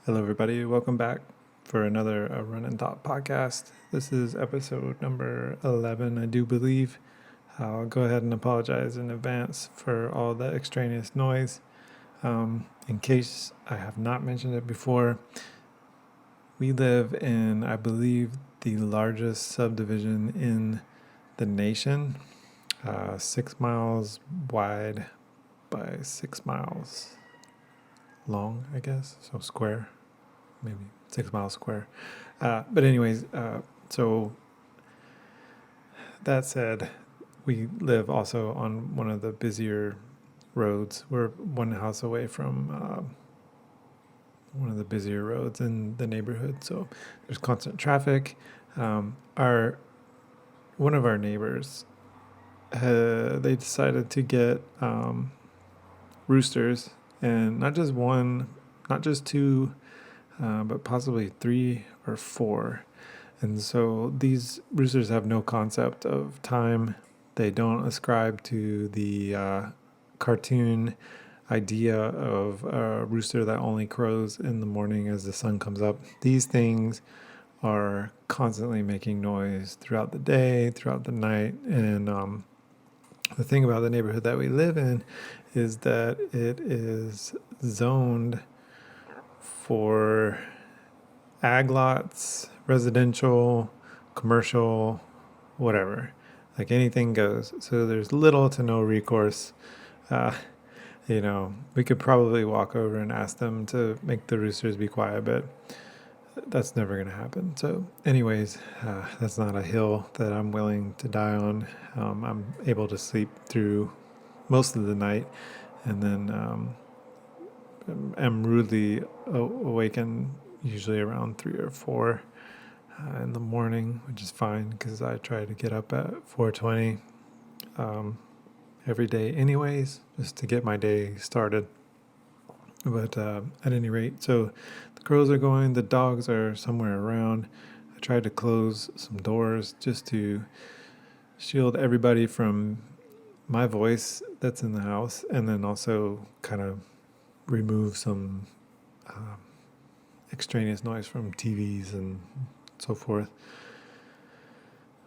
Hello, everybody. Welcome back for another Runnin podcast. This is episode number 11, I do believe. I'll go ahead and apologize in advance for all the extraneous noise. In case I have not mentioned it before, we live in, I believe, the largest subdivision in the nation, 6 miles wide by 6 miles long, I guess, so square. Maybe 6 miles square. But anyways, so that said, we live also on one of the busier roads. We're one house away from one of the busier roads in the neighborhood. So there's constant traffic. One of our neighbors, they decided to get roosters, and not just one, not just two, but possibly 3 or 4. And so these roosters have no concept of time. They don't ascribe to the cartoon idea of a rooster that only crows in the morning as the sun comes up. These things are constantly making noise throughout the day, throughout the night. And the thing about the neighborhood that we live in is that it is zoned for ag lots, residential, commercial, whatever. Like anything goes. So there's little to no recourse. We could probably walk over and ask them to make the roosters be quiet, but that's never going to happen. So anyways, that's not a hill that I'm willing to die on. I'm able to sleep through most of the night, and then am rudely awakened usually around 3 or 4 in the morning, which is fine because I try to get up at 4:20 every day anyways, just to get my day started. But at any rate, so the crows are going, the dogs are somewhere around. I tried to close some doors just to shield everybody from my voice that's in the house, and then also kind of remove some extraneous noise from TVs and so forth.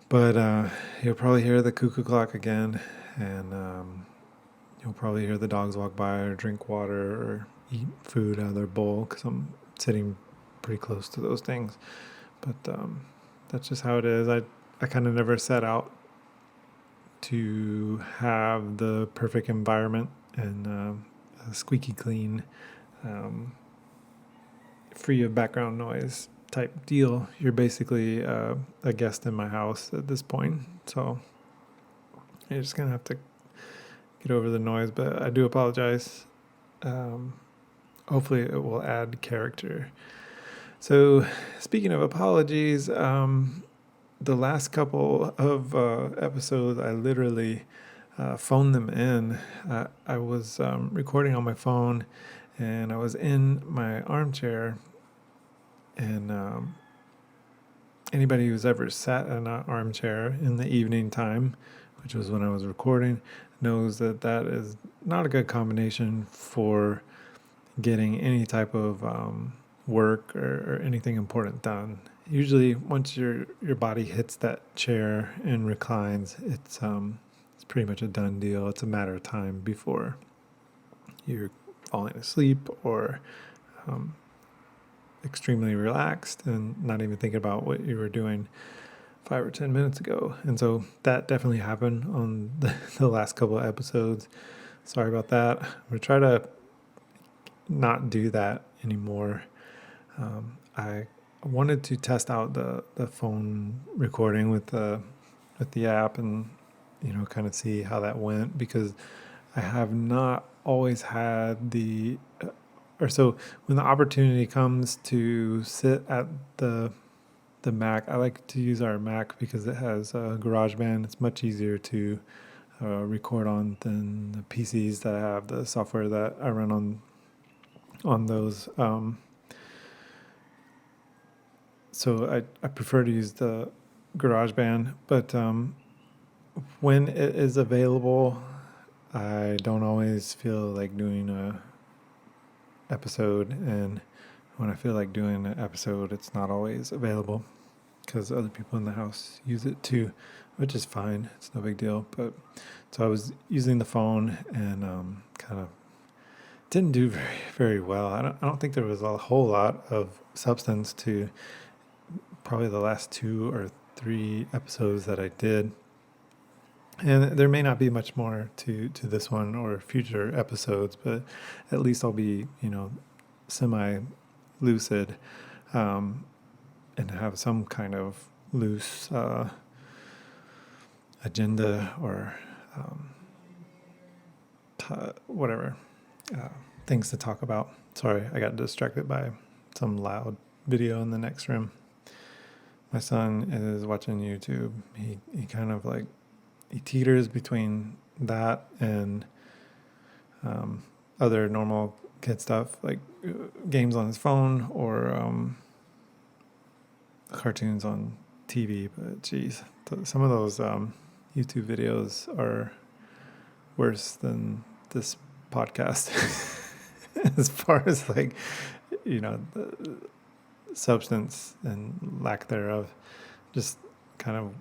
But you'll probably hear the cuckoo clock again, and you'll probably hear the dogs walk by or drink water or eat food out of their bowl because I'm sitting pretty close to those things. But that's just how it is. I kind of never set out to have the perfect environment and squeaky clean, free of background noise type deal. You're basically a guest in my house at this point, so you're just gonna have to get over the noise. But I do apologize. Hopefully it will add character. So speaking of apologies, the last couple of episodes I literally phoned them in. I was recording on my phone, and I was in my armchair, and anybody who's ever sat in an armchair in the evening time, which was when I was recording, knows that that is not a good combination for getting any type of work or anything important done. Usually once your body hits that chair and reclines, it's pretty much a done deal. It's a matter of time before you're falling asleep or extremely relaxed and not even thinking about what you were doing 5 or 10 minutes ago. And so that definitely happened on the last couple of episodes. Sorry about that. I'm going to try to not do that anymore. I wanted to test out the phone recording with the app and kind of see how that went, because I have not always had so when the opportunity comes to sit at the Mac, I like to use our Mac because it has a GarageBand. It's much easier to record on than the PCs that have the software that I run on those. So I prefer to use the GarageBand, but when it is available, I don't always feel like doing a episode, and when I feel like doing an episode, it's not always available because other people in the house use it too, which is fine. It's no big deal. But so I was using the phone and kind of didn't do very well. I don't think there was a whole lot of substance to probably the last 2 or 3 episodes that I did. And there may not be much more to this one or future episodes, but at least I'll be, semi lucid, and have some kind of loose agenda or whatever things to talk about. Sorry, I got distracted by some loud video in the next room. My son is watching YouTube. He kind of like, he teeters between that and other normal kid stuff, like games on his phone or cartoons on TV. But geez, some of those YouTube videos are worse than this podcast as far as like, the substance and lack thereof. Just kind of,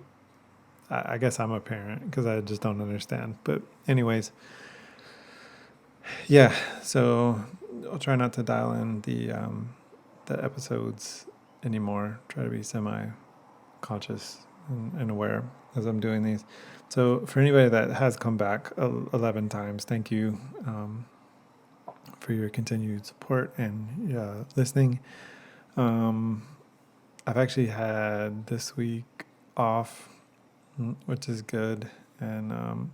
I guess I'm a parent because I just don't understand. But anyways, yeah. So I'll try not to dial in the episodes anymore. Try to be semi-conscious and aware as I'm doing these. So for anybody that has come back 11 times, thank you for your continued support and listening. I've actually had this week off, which is good, and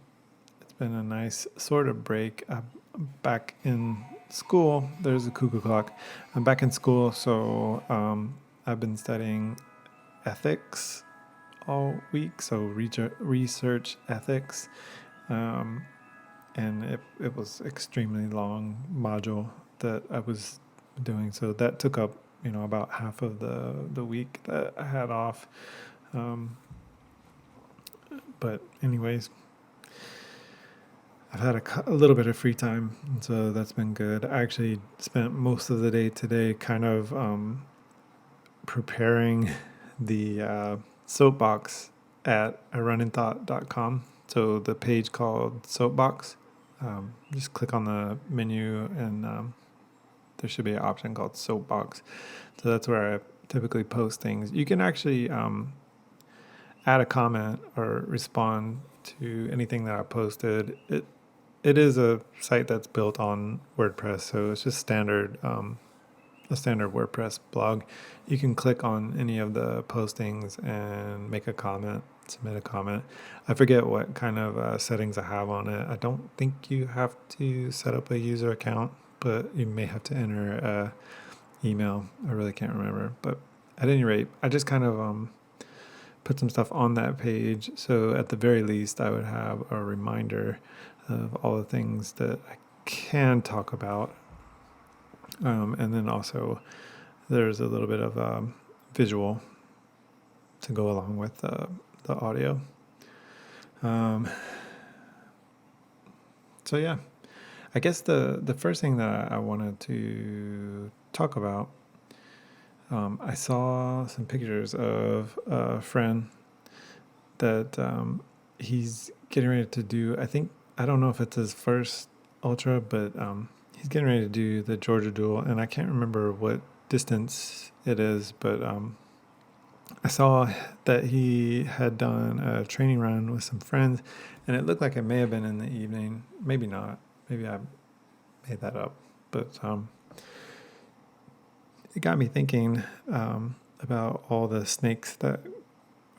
it's been a nice sort of break. I'm back in school. There's a cuckoo clock. I'm back in school, so I've been studying ethics all week, so research ethics, and it was extremely long module that I was doing, so that took up about half of the week that I had off. But anyways, I've had a little bit of free time, so that's been good. I actually spent most of the day today kind of preparing the soapbox at runninthought.com. So the page called Soapbox, just click on the menu and there should be an option called Soapbox. So that's where I typically post things. You can actually add a comment or respond to anything that I posted. It is a site that's built on WordPress, so it's just a standard WordPress blog. You can click on any of the postings and make a comment, submit a comment. I forget what kind of settings I have on it. I don't think you have to set up a user account, but you may have to enter email. I really can't remember. But at any rate, I just kind of put some stuff on that page. So at the very least, I would have a reminder of all the things that I can talk about. And then also there's a little bit of visual to go along with the audio. So yeah, I guess the first thing that I wanted to talk about, I saw some pictures of a friend that he's getting ready to do. I don't know if it's his first ultra, but he's getting ready to do the Georgia Duel, and I can't remember what distance it is, but I saw that he had done a training run with some friends, and it looked like it may have been in the evening. Maybe not. Maybe I made that up. But it got me thinking about all the snakes that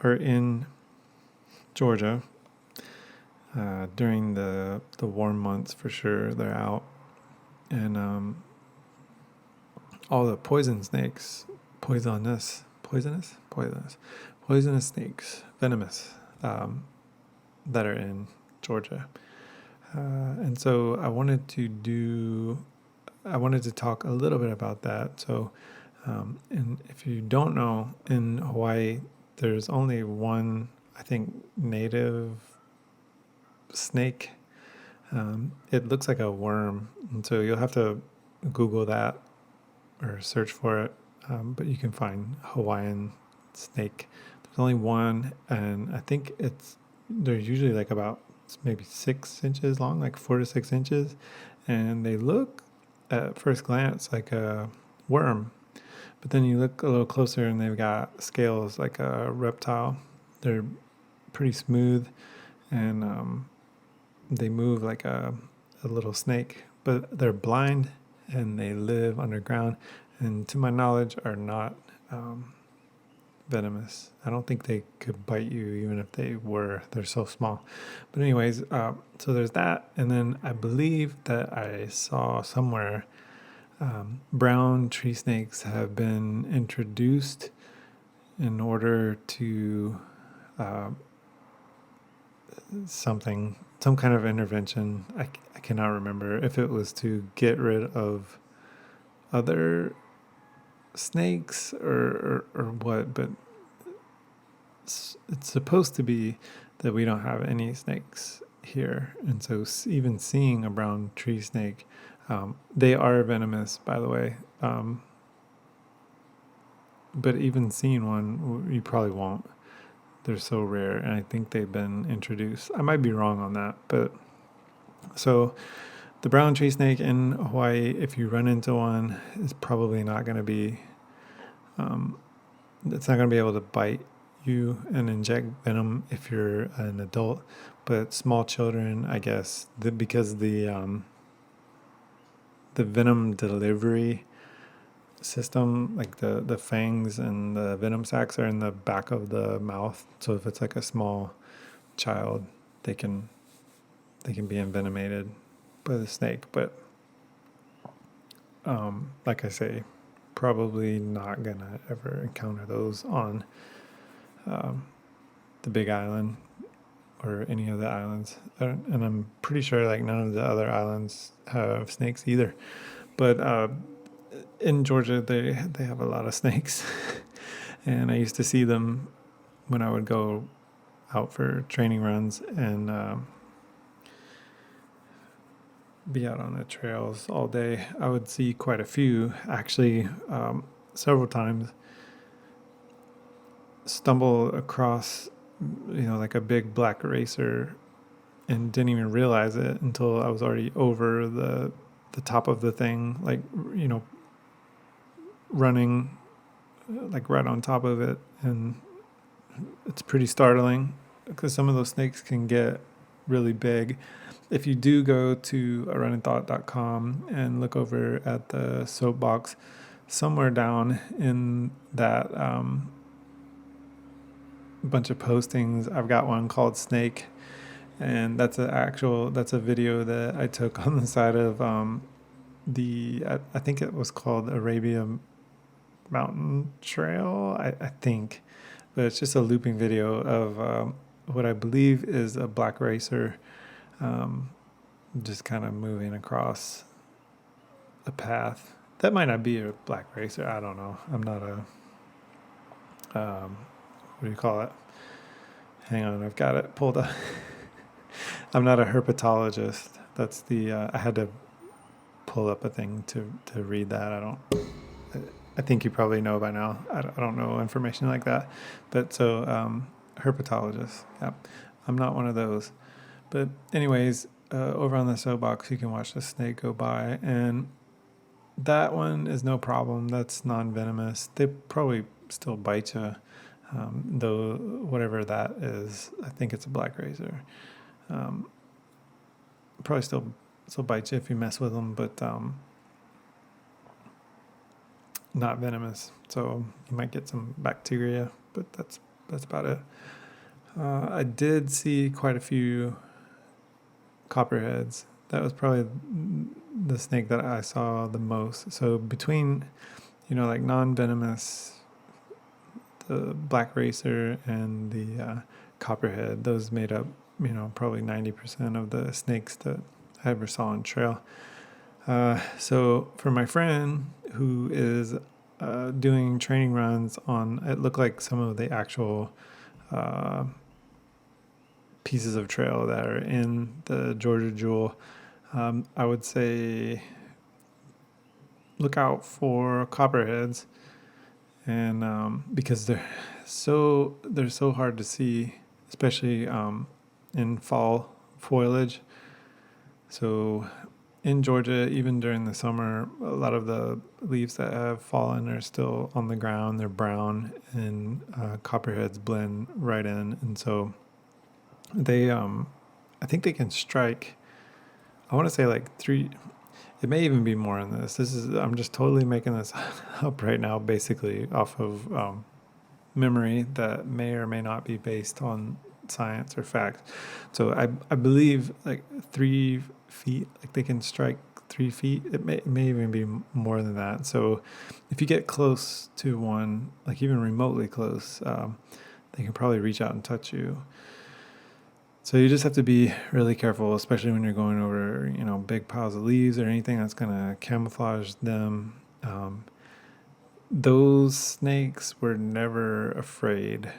are in Georgia during the warm months. For sure, they're out. And all the poisonous snakes, venomous, that are in Georgia. And so I wanted to talk a little bit about that. So, and if you don't know, in Hawaii, there's only one, I think, native snake. It looks like a worm, and so you'll have to Google that or search for it, but you can find Hawaiian snake. There's only one, and I think they're usually like about maybe 6 inches long, like 4 to 6 inches, and they look at first glance like a worm, but then you look a little closer and they've got scales like a reptile. They're pretty smooth, and they move like a little snake, but they're blind and they live underground, and to my knowledge are not venomous. I don't think they could bite you even if they were. They're so small. But anyways, so there's that, and then I believe that I saw somewhere brown tree snakes have been introduced in order to some kind of intervention. I cannot remember if it was to get rid of other snakes or what, but it's supposed to be that we don't have any snakes here. And so even seeing a brown tree snake, they are venomous, by the way. But even seeing one, you probably won't. They're so rare, and I think they've been introduced. I might be wrong on that, but so the brown tree snake in Hawaii, if you run into one, is probably not going to be, it's not going to be able to bite you and inject venom if you're an adult. But small children, I guess, because the venom delivery system, like the fangs and the venom sacs are in the back of the mouth. So if it's like a small child, they can be envenomated by the snake. But like I say, probably not gonna ever encounter those on the Big Island or any of the islands, and I'm pretty sure like none of the other islands have snakes either. But in Georgia, they have a lot of snakes, and I used to see them when I would go out for training runs and be out on the trails all day. I would see quite a few, actually, several times. Stumble across, like a big black racer, and didn't even realize it until I was already over the top of the thing, like running like right on top of it. And it's pretty startling because some of those snakes can get really big. If you do go to runninthought.com and look over at the soapbox, somewhere down in that bunch of postings, I've got one called Snake, and that's a video that I took on the side of I think it was called Arabia Mountain Trail, I think, but it's just a looping video of what I believe is a black racer, just kind of moving across a path. That might not be a black racer. I don't know. I'm not a what do you call it? Hang on, I've got it pulled up. I'm not a herpetologist. That's I had to pull up a thing to read that. I think you probably know by now. I don't know information like that. But so herpetologist. Yeah, I'm not one of those. But anyways, over on the soapbox, you can watch the snake go by, and that one is no problem. That's non-venomous. They probably still bite you, though whatever that is. I think it's a black racer. Probably still bite you if you mess with them, but not venomous. So you might get some bacteria, but that's about it. I did see quite a few copperheads. That was probably the snake that I saw the most. So between, like non-venomous, the black racer and the copperhead, those made up, probably 90% of the snakes that I ever saw on trail. So for my friend who is doing training runs on, it looked like some of the actual pieces of trail that are in the Georgia Jewel, I would say look out for copperheads, and because they're so hard to see, especially in fall foliage. So in Georgia, even during the summer, a lot of the leaves that have fallen are still on the ground. They're brown, and copperheads blend right in, and so they I think they can strike. I want to say like three. It may even be more than this. I'm just totally making this up right now, basically off of memory that may or may not be based on science or fact. So I believe like 3 feet, like they can strike 3 feet. It may even be more than that. So if you get close to one, like even remotely close, they can probably reach out and touch you. So you just have to be really careful, especially when you're going over, big piles of leaves or anything that's going to camouflage them. Those snakes were never afraid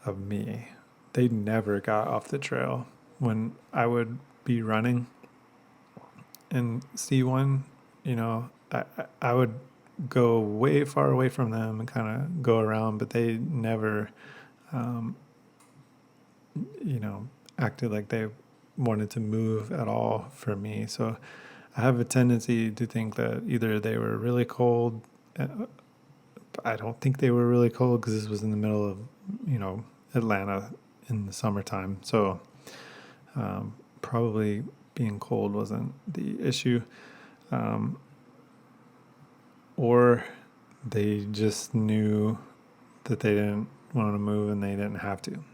of me. They never got off the trail. When I would be running and see one, I would go way far away from them and kind of go around, but they never, um, you know, acted like they wanted to move at all for me. So I have a tendency to think that either they were really cold. I don't think they were really cold because this was in the middle of, Atlanta in the summertime. So probably being cold wasn't the issue. Or they just knew that they didn't want to move and they didn't have to.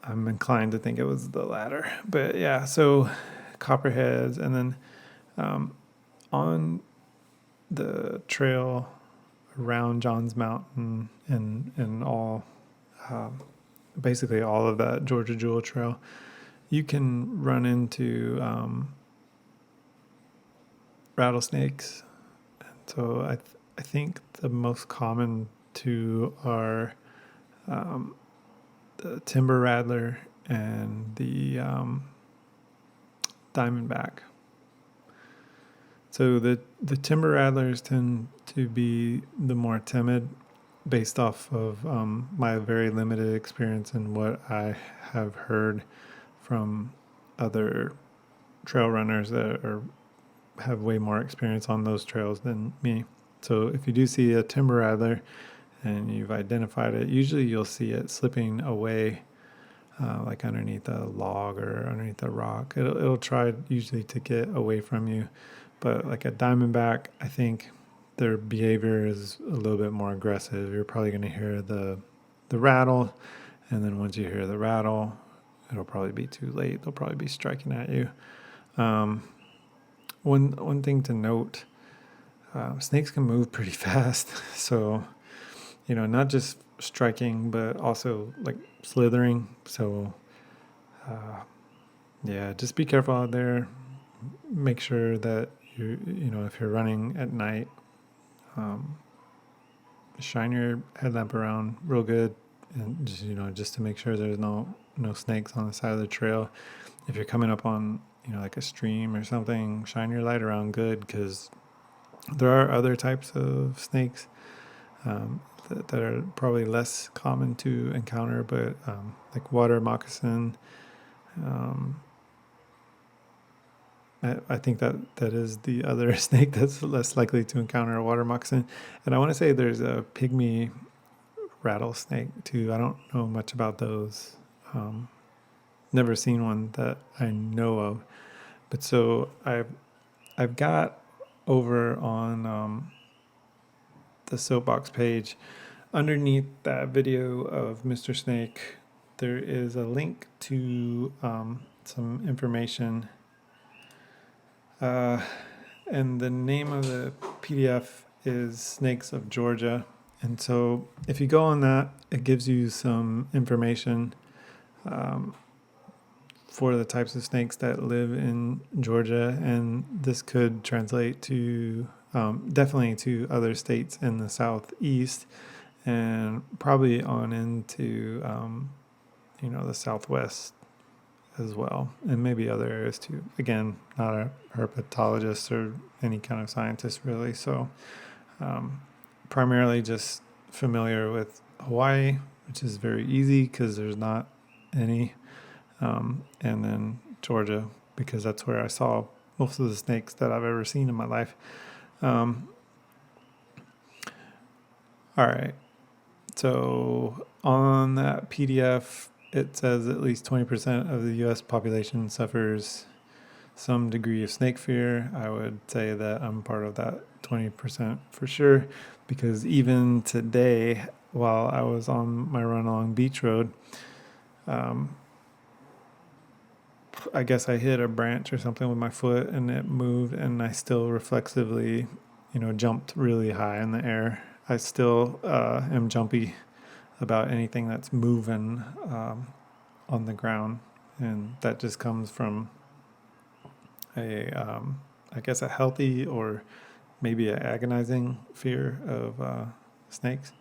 I'm inclined to think it was the latter. But yeah, so copperheads. And then on the trail around Johns Mountain and all, basically all of that Georgia Jewel Trail, you can run into rattlesnakes. And so I think the most common two are the timber rattler and the diamondback. So the timber rattlers tend to be the more timid, based off of my very limited experience and what I have heard from other trail runners that have way more experience on those trails than me. So if you do see a timber rattler and you've identified it, usually you'll see it slipping away, like underneath a log or underneath a rock. It'll try usually to get away from you. But like a diamondback, I think their behavior is a little bit more aggressive. You're probably going to hear the rattle, and then once you hear the rattle, it'll probably be too late. They'll probably be striking at you. One thing to note, snakes can move pretty fast. So, not just striking, but also like slithering. So, yeah, just be careful out there. Make sure that if you're running at night, shine your headlamp around real good, and just to make sure there's no snakes on the side of the trail. If you're coming up on like a stream or something, shine your light around good, because there are other types of snakes that are probably less common to encounter, but like water moccasin. I think that is the other snake that's less likely to encounter a water moccasin. And I want to say there's a pygmy rattlesnake too. I don't know much about those. Never seen one that I know of. But so I've got over on the Soapbox page, underneath that video of Mr. Snake, there is a link to some information. And the name of the PDF is Snakes of Georgia. And so if you go on that, it gives you some information for the types of snakes that live in Georgia. And this could translate to definitely to other states in the Southeast, and probably on into, the Southwest as well, and maybe other areas too. Again, not a herpetologist or any kind of scientist really, so primarily just familiar with Hawaii, which is very easy because there's not any, and then Georgia, because that's where I saw most of the snakes that I've ever seen in my life. Um, all right. So on that PDF, it says at least 20% of the U.S. population suffers some degree of snake fear. I would say that I'm part of that 20% for sure, because even today, while I was on my run along Beach Road, um, I guess I hit a branch or something with my foot and it moved, and I still reflexively, jumped really high in the air. I still am jumpy about anything that's moving on the ground, and that just comes from I guess, a healthy or maybe an agonizing fear of snakes.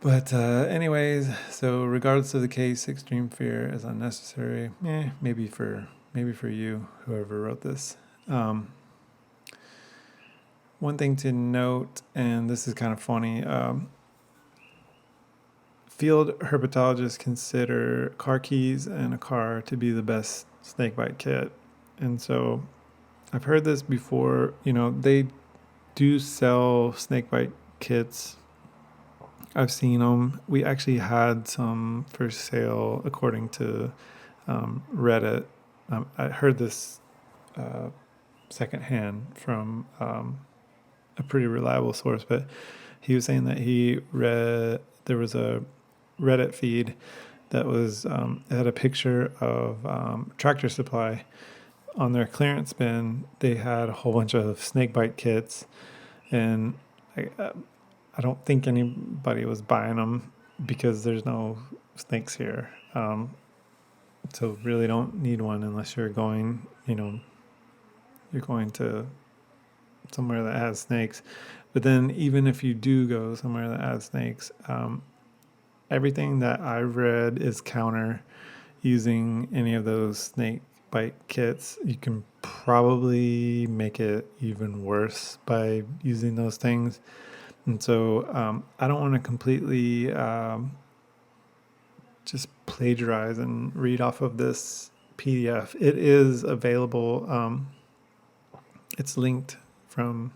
But anyways, so regardless of the case, extreme fear is unnecessary. Maybe for you, whoever wrote this. One thing to note, and this is kind of funny, field herpetologists consider car keys and a car to be the best snakebite kit. And so I've heard this before. They do sell snakebite kits. I've seen them. We actually had some for sale according to Reddit. I heard this secondhand from a pretty reliable source, but he was saying that he read there was a Reddit feed that was had a picture of Tractor Supply. On their clearance bin, they had a whole bunch of snakebite kits, and I don't think anybody was buying them because there's no snakes here. So really don't need one unless you're going, you're going to somewhere that has snakes. But then even if you do go somewhere that has snakes, everything that I've read is counter using any of those snake bite kits. You can probably make it even worse by using those things. And so I don't want to completely just plagiarize and read off of this PDF. It is available. It's linked from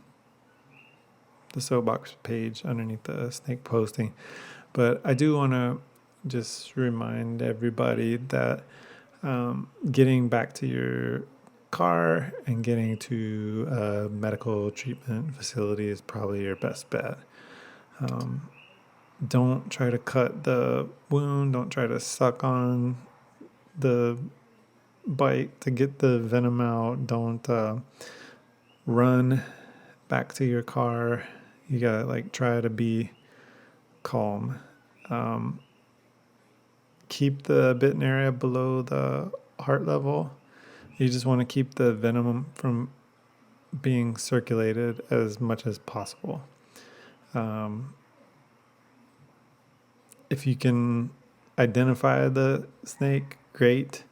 the soapbox page underneath the snake posting. But I do want to just remind everybody that getting back to your car and getting to a medical treatment facility is probably your best bet. Don't try to cut the wound. Don't try to suck on the bite to get the venom out. Don't run back to your car. You gotta try to be calm. Keep the bitten area below the heart level. You just want to keep the venom from being circulated as much as possible. If you can identify the snake, great.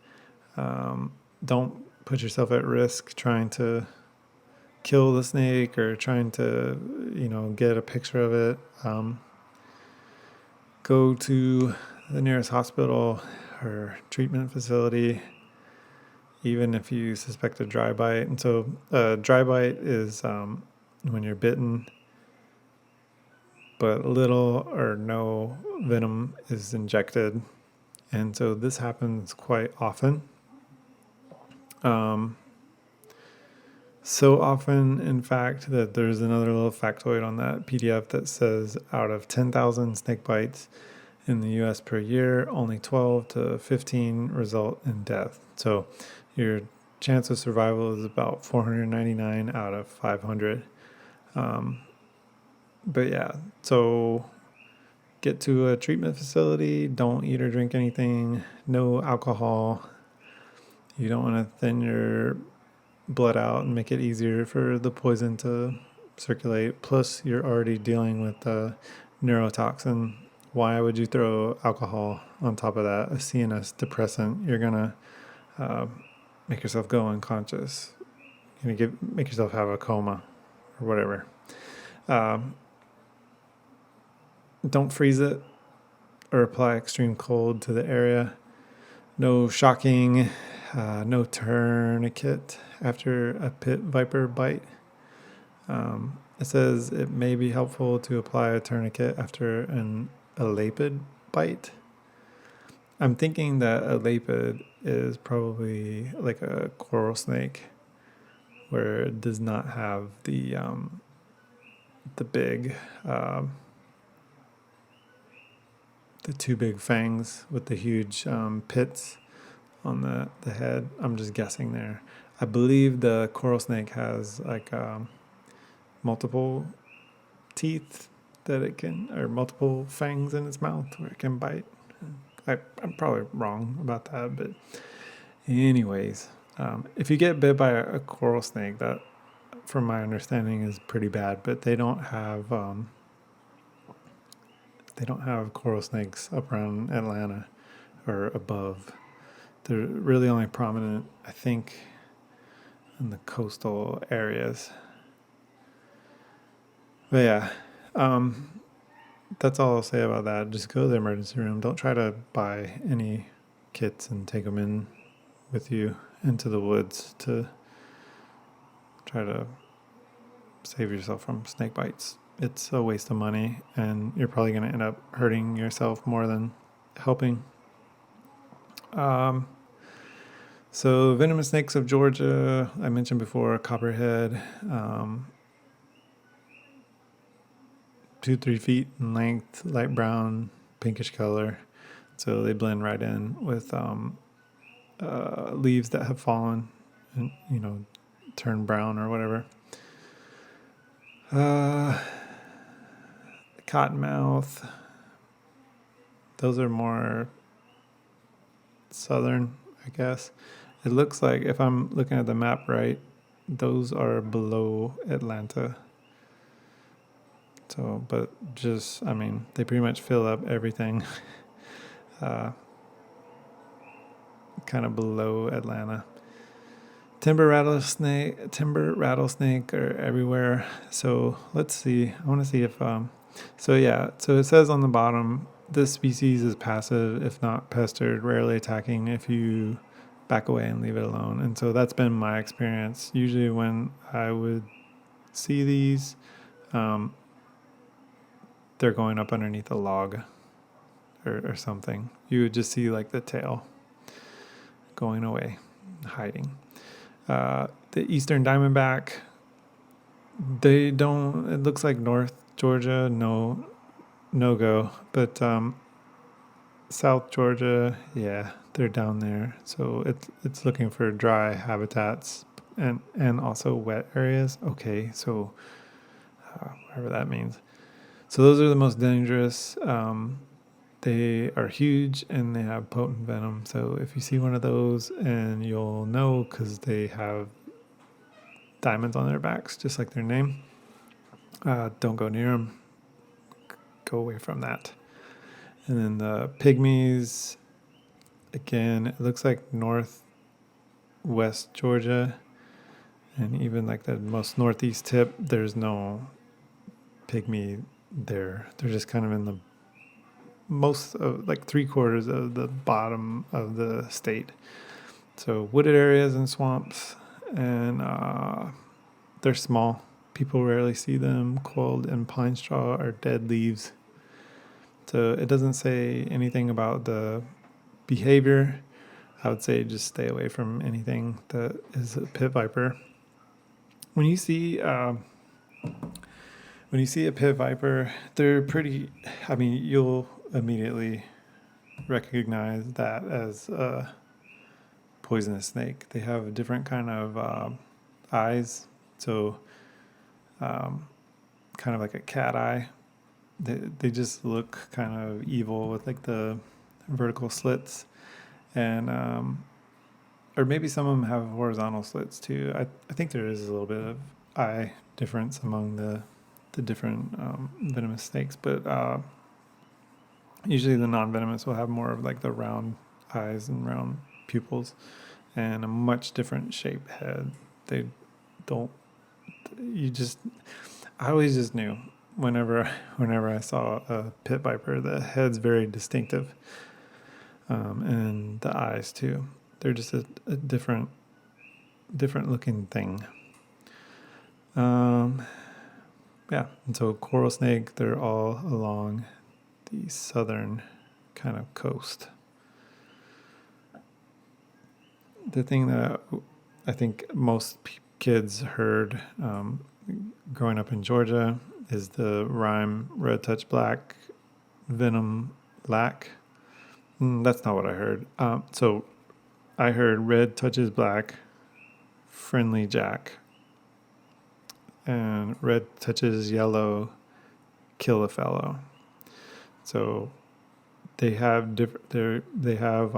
Don't put yourself at risk trying to kill the snake or trying to, get a picture of it. Go to the nearest hospital or treatment facility, even if you suspect a dry bite. And so dry bite is when you're bitten, but little or no venom is injected. And so this happens quite often. So often, in fact, that there's another little factoid on that PDF that says out of 10,000 snake bites in the US per year, only 12 to 15 result in death. So your chance of survival is about 499 out of 500. But yeah, so get to a treatment facility, don't eat or drink anything, no alcohol. You don't want to thin your blood out and make it easier for the poison to circulate. Plus, you're already dealing with neurotoxin why would you throw alcohol on top of that, a CNS depressant? You're gonna make yourself go unconscious. You're gonna make yourself have a coma or whatever. Don't freeze it or apply extreme cold to the area. No shocking, no tourniquet after a pit viper bite. It says it may be helpful to apply a tourniquet after an elapid bite. I'm thinking that a lapid is probably like a coral snake, where it does not have the big, the two big fangs with the huge pits on the head. I'm just guessing there. I believe the coral snake has like multiple teeth that it can, or multiple fangs in its mouth where it can bite. I'm probably wrong about that, but anyways, if you get bit by a coral snake, that, from my understanding, is pretty bad. But they don't have coral snakes up around Atlanta or above. They're really only prominent, I think, in the coastal areas. But yeah, that's all I'll say about that. Just go to the emergency room. Don't try to buy any kits and take them in with you into the woods to try to save yourself from snake bites. It's a waste of money, and you're probably going to end up hurting yourself more than helping. So venomous snakes of Georgia, I mentioned before, copperhead, 2-3 feet in length, light brown, pinkish color. So they blend right in with leaves that have fallen and, turn brown or whatever. Cottonmouth, those are more southern, I guess. It looks like, if I'm looking at the map right, those are below Atlanta. So, but just, they pretty much fill up everything kind of below Atlanta. Timber rattlesnake are everywhere. So let's see. I want to see if, so it says on the bottom, this species is passive, if not pestered, rarely attacking if you back away and leave it alone. And so that's been my experience. Usually when I would see these, they're going up underneath a log or something. You would just see like the tail going away, hiding. The eastern diamondback, it looks like North Georgia, no go, but South Georgia, yeah, they're down there. So it's looking for dry habitats and also wet areas. Okay, so whatever that means. So those are the most dangerous. They are huge and they have potent venom. So if you see one of those, and you'll know because they have diamonds on their backs, just like their name, don't go near them. Go away from that. And then the pygmies, again, it looks like northwest Georgia, and even like the most northeast tip, there's no pygmy there. They're just kind of in the most of, like 3/4 of the bottom of the state. So wooded areas and swamps, and they're small. People rarely see them. Coiled in pine straw or dead leaves. So it doesn't say anything about the behavior. I would say just stay away from anything that is a pit viper. When you see a pit viper, they're pretty, you'll immediately recognize that as a poisonous snake. They have a different kind of eyes. So kind of like a cat eye. They just look kind of evil with like the vertical slits, and or maybe some of them have horizontal slits too. I think there is a little bit of eye difference among the different venomous snakes, but Usually the non-venomous will have more of like the round eyes and round pupils and a much different shaped head. They don't, you just, I always just knew whenever I saw a pit viper, the head's very distinctive, and the eyes too. They're just a different looking thing. Yeah, and so coral snake, they're all along the southern kind of coast. The thing that I think most kids heard growing up in Georgia is the rhyme red touch black, venom lack. That's not what I heard. So I heard red touches black, friendly jack, and red touches yellow, kill a fellow. So they have they have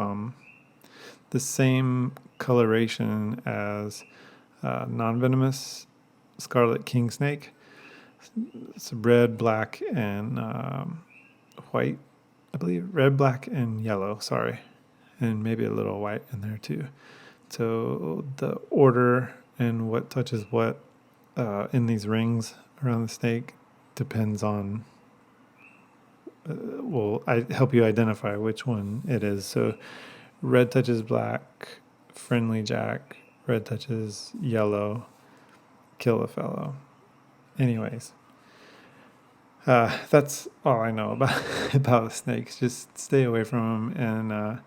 the same coloration as non-venomous scarlet king snake. It's red, black, and white, I believe. Red, black, and yellow, sorry. And maybe a little white in there too. So the order and what touches what in these rings around the snake depends on, will I help you identify which one it is. So red touches black, friendly jack. Red touches yellow, kill a fellow. Anyways, that's all I know about about snakes. Just stay away from them and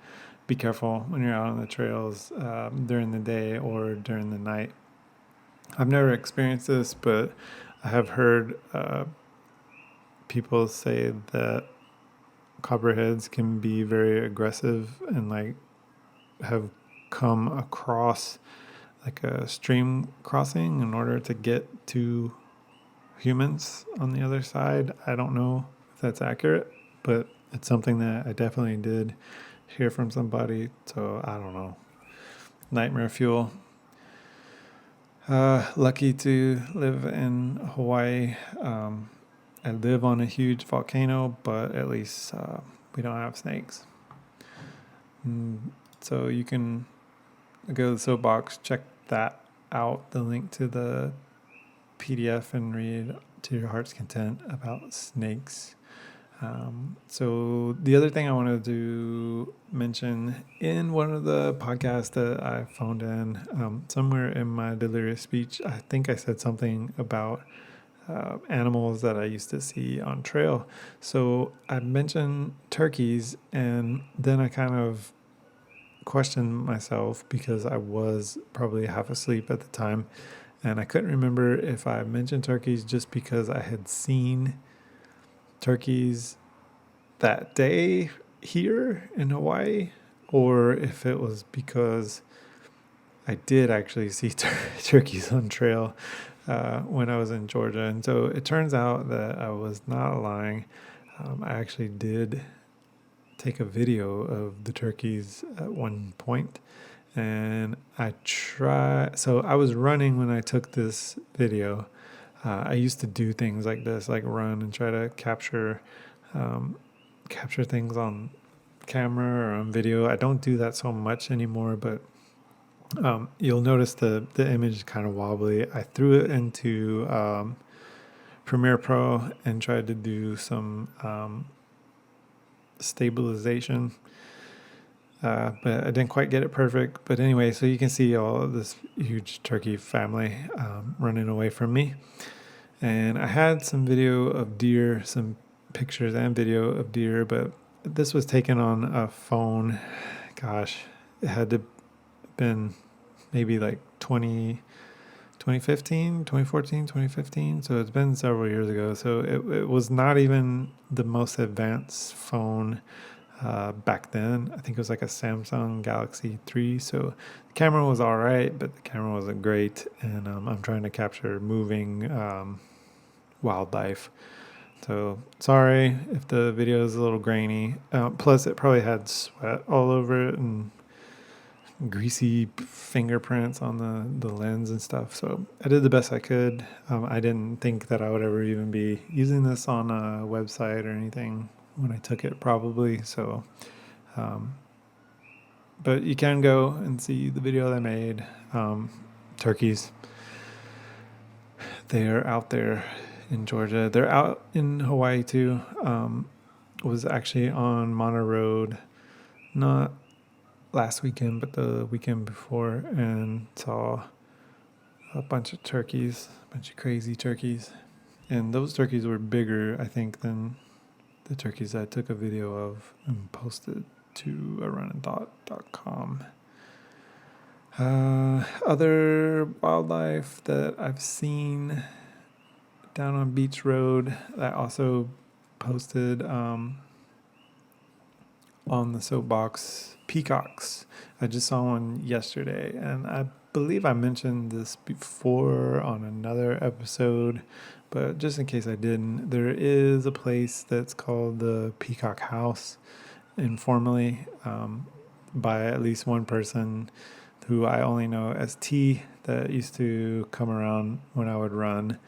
be careful when you're out on the trails during the day or during the night. I've never experienced this, but I have heard people say that copperheads can be very aggressive and like have come across like a stream crossing in order to get to humans on the other side. I don't know if that's accurate, but it's something that I definitely did hear from somebody. So I don't know. Nightmare fuel. Lucky to live in Hawaii. I live on a huge volcano, but at least we don't have snakes. So you can go to the soapbox, check that out, the link to the PDF, and read to your heart's content about snakes. So the other thing I wanted to mention in one of the podcasts that I found in somewhere in my delirious speech, I think I said something about animals that I used to see on trail. So I mentioned turkeys, and then I kind of questioned myself because I was probably half asleep at the time, and I couldn't remember if I mentioned turkeys just because I had seen turkeys that day here in Hawaii, or if it was because I did actually see turkeys on trail when I was in Georgia. And so it turns out that I was not lying. I actually did take a video of the turkeys at one point, and so I was running when I took this video. I used to do things like this, like run and try to capture things on camera or on video. I don't do that so much anymore, but you'll notice the image is kind of wobbly. I threw it into Premiere Pro and tried to do some stabilization, but I didn't quite get it perfect. But anyway, so you can see all of this huge turkey family running away from me. And I had some video of deer, some pictures and video of deer, but this was taken on a phone. Gosh, it had to been maybe like 2015, 2014, 2015. So it's been several years ago. So it was not even the most advanced phone back then. I think it was like a Samsung Galaxy 3. So the camera was all right, but the camera wasn't great. And I'm trying to capture moving wildlife. So sorry if the video is a little grainy. Plus, it probably had sweat all over it and greasy fingerprints on the lens and stuff. So I did the best I could. I didn't think that I would ever even be using this on a website or anything when I took it, probably. So, but you can go and see the video they made. Turkeys, they are out there in Georgia. They're out in Hawaii too. Was actually on Monterey Road, not last weekend, but the weekend before, and saw a bunch of turkeys, a bunch of crazy turkeys. And those turkeys were bigger, I think, than the turkeys I took a video of and posted to runninthought.com. Other wildlife that I've seen down on Beach Road that I also posted on the soapbox, peacocks. I just saw one yesterday, and I believe I mentioned this before on another episode, but just in case I didn't, there is a place that's called the Peacock House, informally, by at least one person who I only know as T, that used to come around when I would run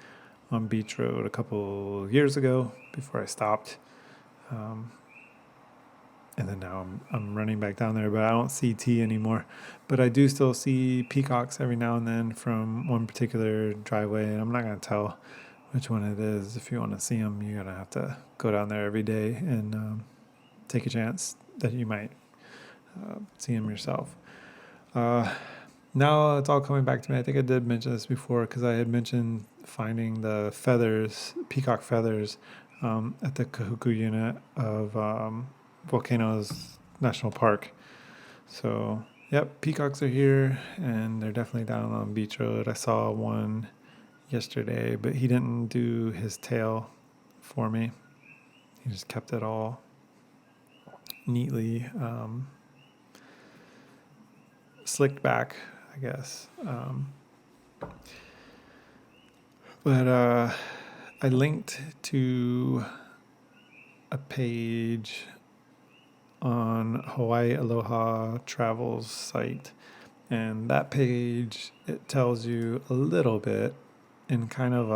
on Beach Road a couple years ago before I stopped. And then now I'm running back down there, but I don't see T anymore. But I do still see peacocks every now and then from one particular driveway, and I'm not going to tell which one it is. If you want to see them, you're going to have to go down there every day and take a chance that you might see them yourself. Now it's all coming back to me. I think I did mention this before because I had mentioned finding the feathers, peacock feathers, at the Kahuku unit of Volcanoes National Park. So, yep, peacocks are here, and they're definitely down on Beach Road. I saw one yesterday, but he didn't do his tail for me. He just kept it all neatly slicked back, I guess. But I linked to a page on Hawaii Aloha Travel's site, and that page, it tells you a little bit in kind of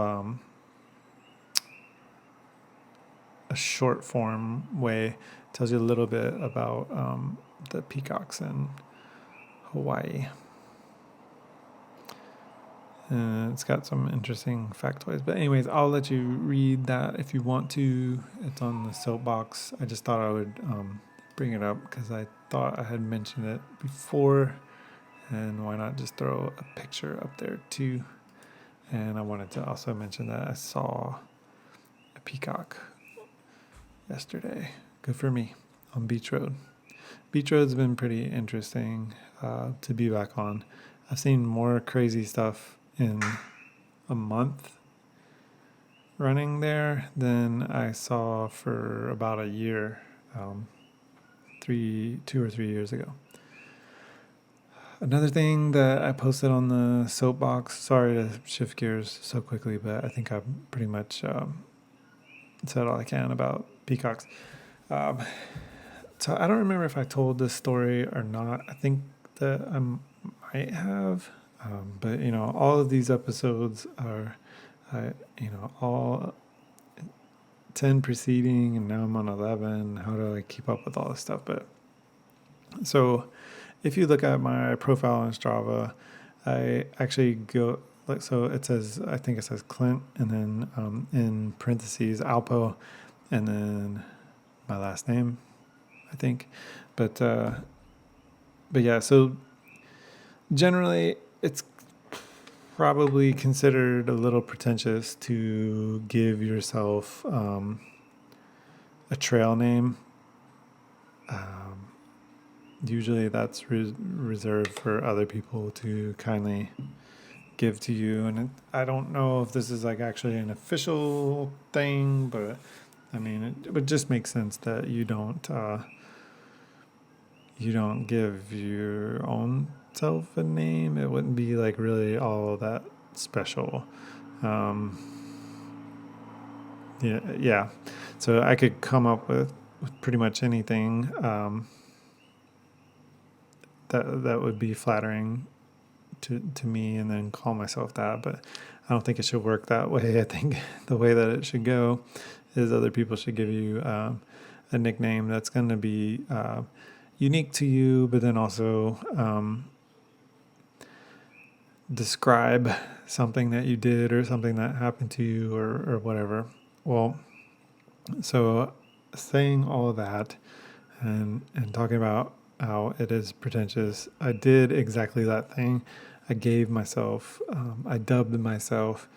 a short form way, tells you a little bit about the peacocks in Hawaii. It's got some interesting factoids. But anyways, I'll let you read that if you want to. It's on the soapbox. I just thought I would bring it up because I thought I had mentioned it before. And why not just throw a picture up there too? And I wanted to also mention that I saw a peacock yesterday. Good for me, on Beach Road. Beach Road's been pretty interesting to be back on. I've seen more crazy stuff in a month running there than I saw for about a year, 2 or 3 years ago. Another thing that I posted on the soapbox, sorry to shift gears so quickly, but I think I've pretty much said all I can about peacocks. So I don't remember if I told this story or not. I think that I might have. But, all of these episodes are, all 10 preceding, and now I'm on 11. How do I keep up with all this stuff? But so if you look at my profile on Strava, I actually go, so it says, I think it says Clint, and then in parentheses, Alpo, and then my last name, I think. But yeah, so generally, it's probably considered a little pretentious to give yourself a trail name. Usually that's reserved for other people to kindly give to you. And I don't know if this is like actually an official thing, but I mean, it would just make sense that you don't give your own self a name. It wouldn't be like really all that special. Yeah. So I could come up with pretty much anything that would be flattering to me, and then call myself that. But I don't think it should work that way. I think the way that it should go is other people should give you a a nickname that's going to be unique to you, but then also describe something that you did or something that happened to you or whatever. Well, so saying all of that and talking about how it is pretentious, I did exactly that thing. I gave myself, I dubbed myself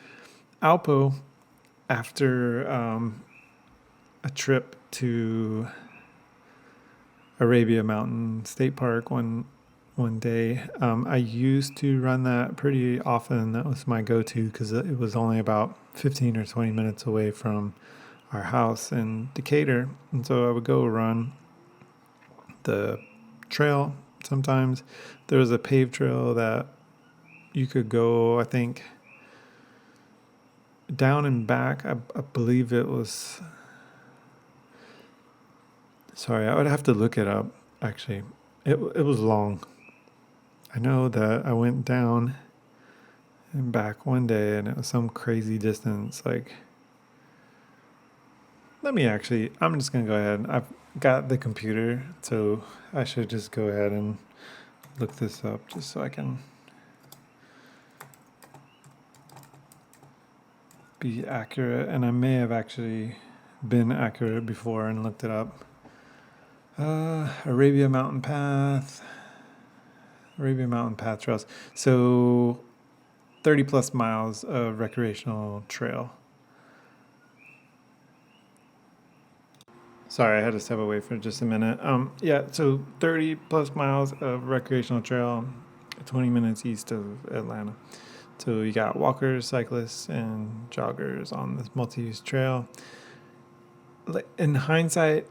Alpo after a trip to Arabia Mountain State Park one day. I used to run that pretty often. That was my go-to because it was only about 15 or 20 minutes away from our house in Decatur. And so I would go run the trail sometimes. There was a paved trail that you could go, I think, down and back. I believe it was, sorry, I would have to look it up, actually. It was long. I know that I went down and back one day and it was some crazy distance. Like, I'm just going to go ahead. I've got the computer, so I should just go ahead and look this up just so I can be accurate. And I may have actually been accurate before and looked it up. Arabia Mountain Path Trails. So 30 plus miles of recreational trail. Sorry, I had to step away for just a minute. Yeah, so 30 plus miles of recreational trail, 20 minutes east of Atlanta. So you got walkers, cyclists, and joggers on this multi-use trail. In hindsight,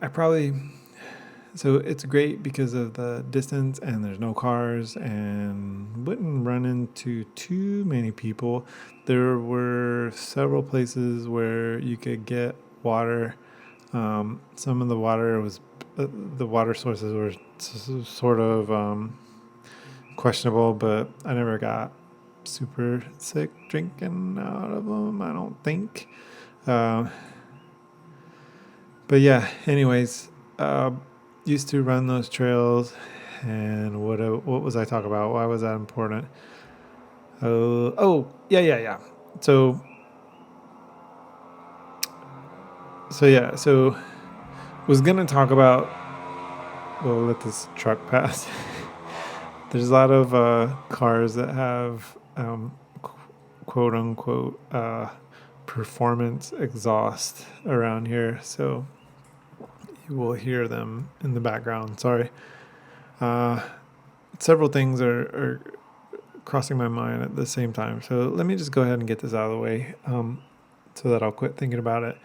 so it's great because of the distance and there's no cars and wouldn't run into too many people. There were several places where you could get water. Some of the water sources were sort of questionable, but I never got super sick drinking out of them, I don't think. But yeah, anyways, used to run those trails. And what was I talking about? Why was that important? Yeah. So was gonna talk about. We'll let this truck pass. There's a lot of cars that have quote unquote performance exhaust around here, so you will hear them in the background. Sorry. Several things are crossing my mind at the same time, so let me just go ahead and get this out of the way so that I'll quit thinking about it.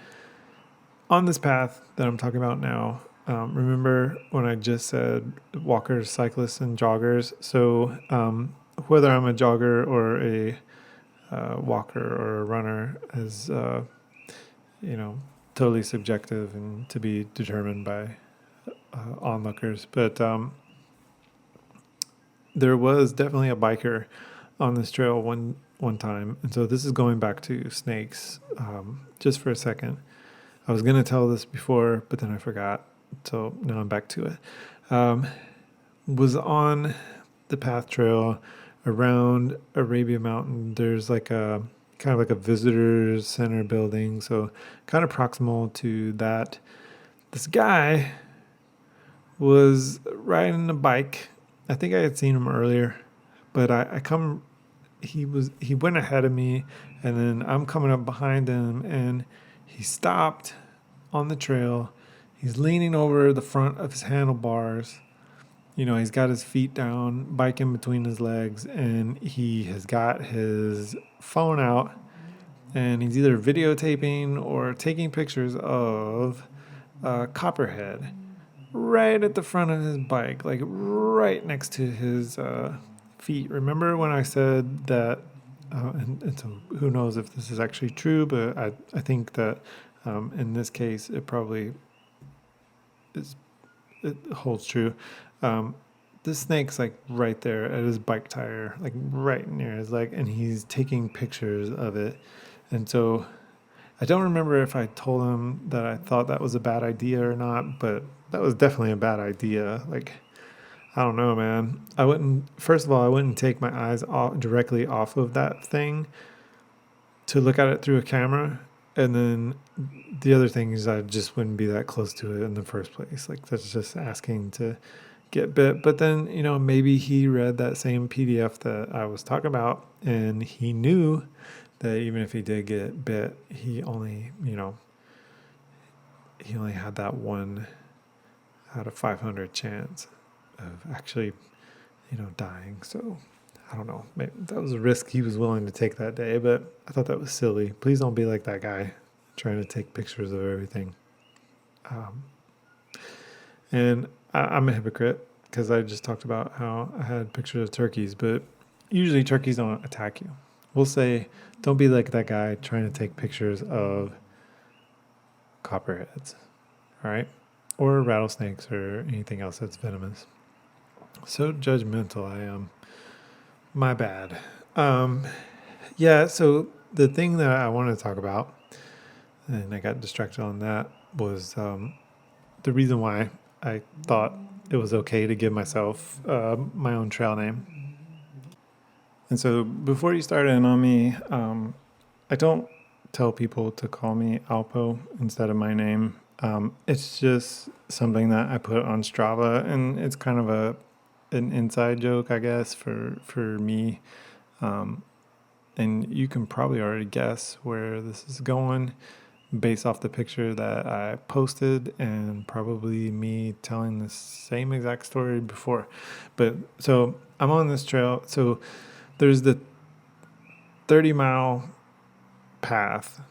On this path that I'm talking about now, remember when I just said walkers, cyclists, and joggers? So whether I'm a jogger or a walker or a runner is, totally subjective and to be determined by onlookers. But there was definitely a biker on this trail one time. And so this is going back to snakes just for a second. I was going to tell this before, but then I forgot. So now I'm back to it. Was on the path trail around Arabia Mountain. There's like a kind of like a visitors center building. So kind of proximal to that. This guy was riding a bike. I think I had seen him earlier, but he went ahead of me, and then I'm coming up behind him, and he stopped on the trail. He's leaning over the front of his handlebars. He's got his feet down, bike in between his legs, and he has got his phone out, and he's either videotaping or taking pictures of Copperhead right at the front of his bike, like right next to his feet. Remember when I said that, and so who knows if this is actually true, but I think that in this case it probably it holds true. This snake's like right there at his bike tire, like right near his leg, and he's taking pictures of it. And so I don't remember if I told him that I thought that was a bad idea or not, but that was definitely a bad idea. Like, I don't know, man. First of all, I wouldn't take my eyes directly off of that thing to look at it through a camera. And then the other thing is I just wouldn't be that close to it in the first place. Like, that's just asking to get bit. But then, maybe he read that same PDF that I was talking about and he knew that even if he did get bit, he only had that 1 out of 500 chance of actually, dying. So I don't know. Maybe that was a risk he was willing to take that day, but I thought that was silly. Please don't be like that guy trying to take pictures of everything. Um, and I'm a hypocrite because I just talked about how I had pictures of turkeys, but usually turkeys don't attack you. We'll say, don't be like that guy trying to take pictures of copperheads, all right? Or rattlesnakes or anything else that's venomous. So judgmental I am. My bad. Yeah, so the thing that I wanted to talk about, and I got distracted on that, was the reason why I thought it was okay to give myself my own trail name. And so before you start in on me, I don't tell people to call me Alpo instead of my name. It's just something that I put on Strava, and it's kind of an inside joke, I guess, for me. And you can probably already guess where this is going based off the picture that I posted and probably me telling the same exact story before. But so I'm on this trail. So there's the 30-mile path.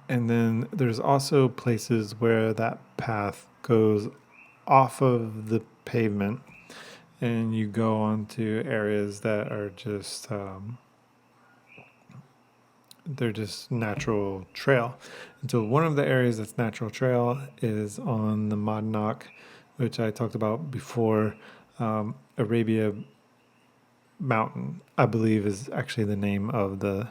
And then there's also places where that path goes off of the pavement and you go onto areas that are just they're just natural trail. And so one of the areas that's natural trail is on the Monadnock, which I talked about before. Arabia Mountain, I believe, is actually the name of the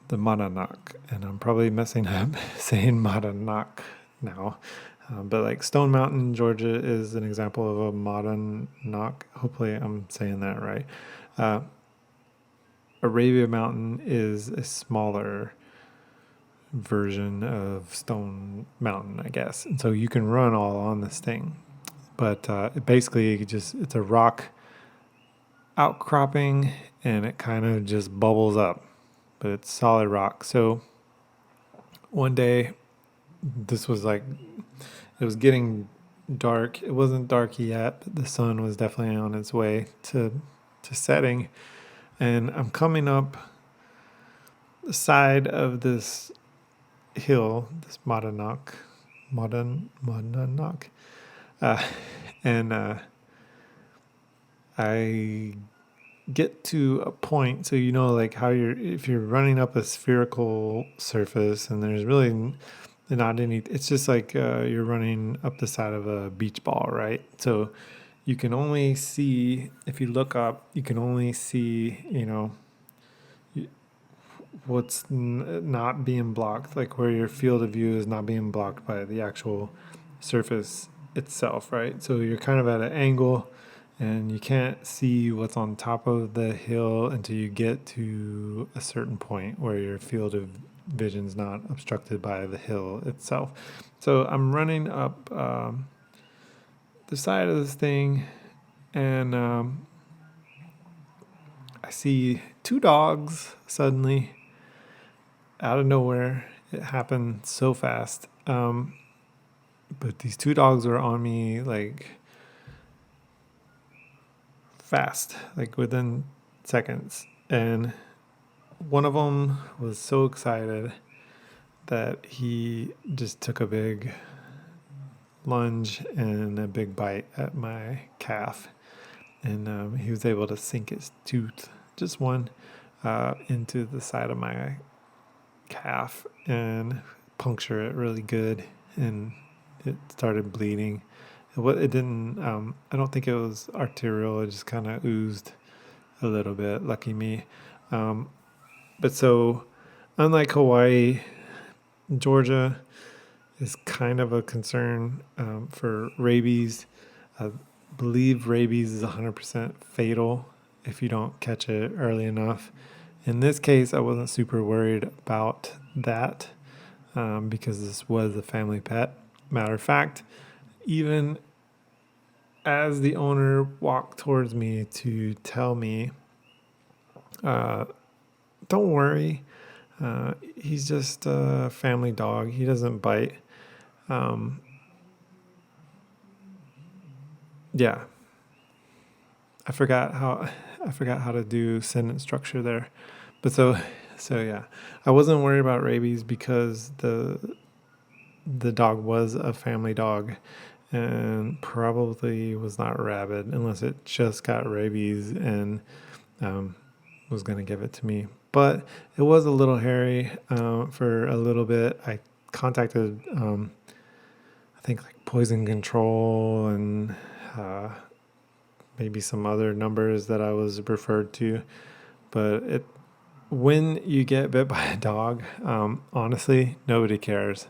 Monadnock, and I'm probably messing up saying Monadnock now. But like Stone Mountain, Georgia is an example of a Monadnock. Hopefully I'm saying that right. Arabia Mountain is a smaller version of Stone Mountain, I guess. And so you can run all on this thing. But it's a rock outcropping and it kind of just bubbles up. But it's solid rock. So one day, it was getting dark. It wasn't dark yet, but the sun was definitely on its way to setting. And I'm coming up the side of this hill, this Monadnock, and I get to a point. So like how if you're running up a spherical surface, and there's really not any. It's just like you're running up the side of a beach ball, right? So you can only see, if you look up, you can only see, what's not being blocked, like where your field of view is not being blocked by the actual surface itself, right? So you're kind of at an angle and you can't see what's on top of the hill until you get to a certain point where your field of vision's not obstructed by the hill itself. So I'm running up the side of this thing, and I see two dogs suddenly out of nowhere. It happened so fast. But these two dogs were on me like fast, like within seconds. And one of them was so excited that he just took a big lunge and a big bite at my calf. And he was able to sink his tooth, just one, into the side of my calf and puncture it really good. And it started bleeding. It didn't, I don't think it was arterial. It just kind of oozed a little bit. Lucky me. But so unlike Hawaii, Georgia is kind of a concern for rabies. I believe rabies is 100% fatal if you don't catch it early enough. In this case, I wasn't super worried about that because this was a family pet. Matter of fact, even as the owner walked towards me to tell me, uh, don't worry, he's just a family dog. He doesn't bite. Um, yeah, I forgot how to do sentence structure there. But so yeah, I wasn't worried about rabies because the dog was a family dog and probably was not rabid unless it just got rabies and um, was going to give it to me. But it was a little hairy for a little bit. I contacted, I think, like poison control and uh, maybe some other numbers that I was referred to. But when you get bit by a dog, honestly, nobody cares.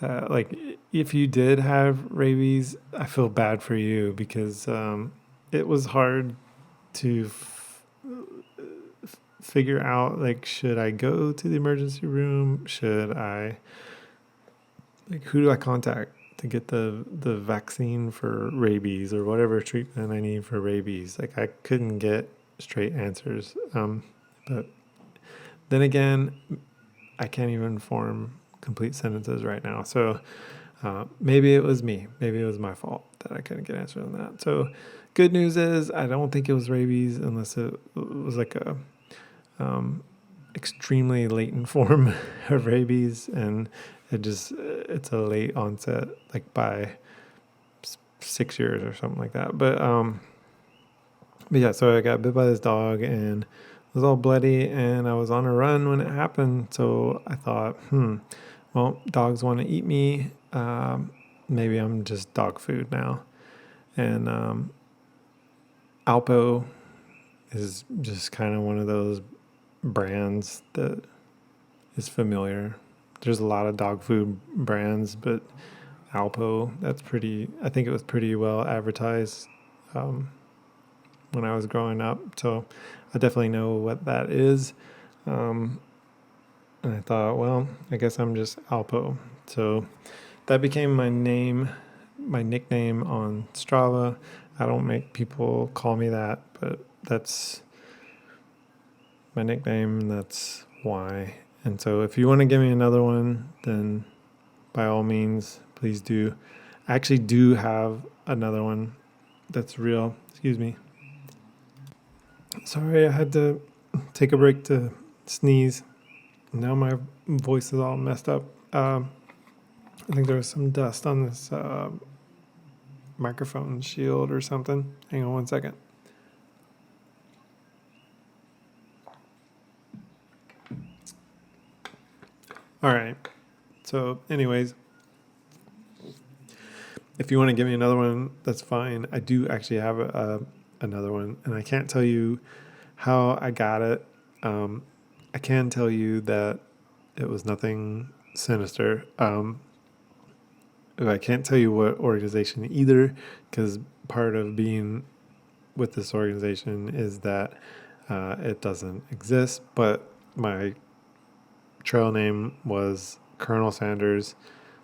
Like if you did have rabies, I feel bad for you because it was hard to figure out, like, should I go to the emergency room? Should I, like, who do I contact to get the vaccine for rabies or whatever treatment I need for rabies? Like I couldn't get straight answers. But then again, I can't even form complete sentences right now. So maybe it was me. Maybe it was my fault that I couldn't get answers on that. So good news is I don't think it was rabies unless it was like a extremely latent form of rabies, and it's a late onset, like by 6 years or something like that. But yeah, so I got bit by this dog and was all bloody, and I was on a run when it happened. So I thought, well, dogs want to eat me. Maybe I'm just dog food now. And Alpo is just kind of one of those brands that is familiar. There's a lot of dog food brands, but Alpo, I think it was pretty well advertised um, when I was growing up. So I definitely know what that is. Um, and I thought, well, I guess I'm just Alpo. So that became my name, my nickname on Strava. I don't make people call me that, but that's my nickname. That's why. And so if you want to give me another one, then by all means, please do. I actually do have another one that's real. Excuse me. Sorry, I had to take a break to sneeze. Now my voice is all messed up. I think there was some dust on this microphone shield or something. Hang on one second. All right. So, anyways, if you want to give me another one, that's fine. I do actually have another one, and I can't tell you how I got it. I can tell you that it was nothing sinister. I can't tell you what organization either, because part of being with this organization is that it doesn't exist. But my trail name was Colonel Sanders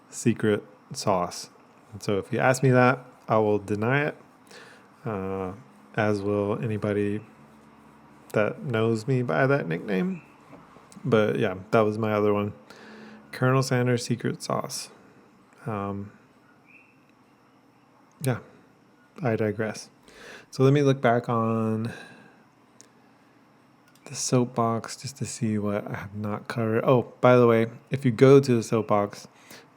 Secret Sauce. And so if you ask me that, I will deny it, uh, as will anybody that knows me by that nickname. But yeah, that was my other one. Colonel Sanders Secret Sauce. Um, yeah, I digress. So let me look back on the soapbox just to see what I have not covered. Oh, by the way, if you go to the soapbox,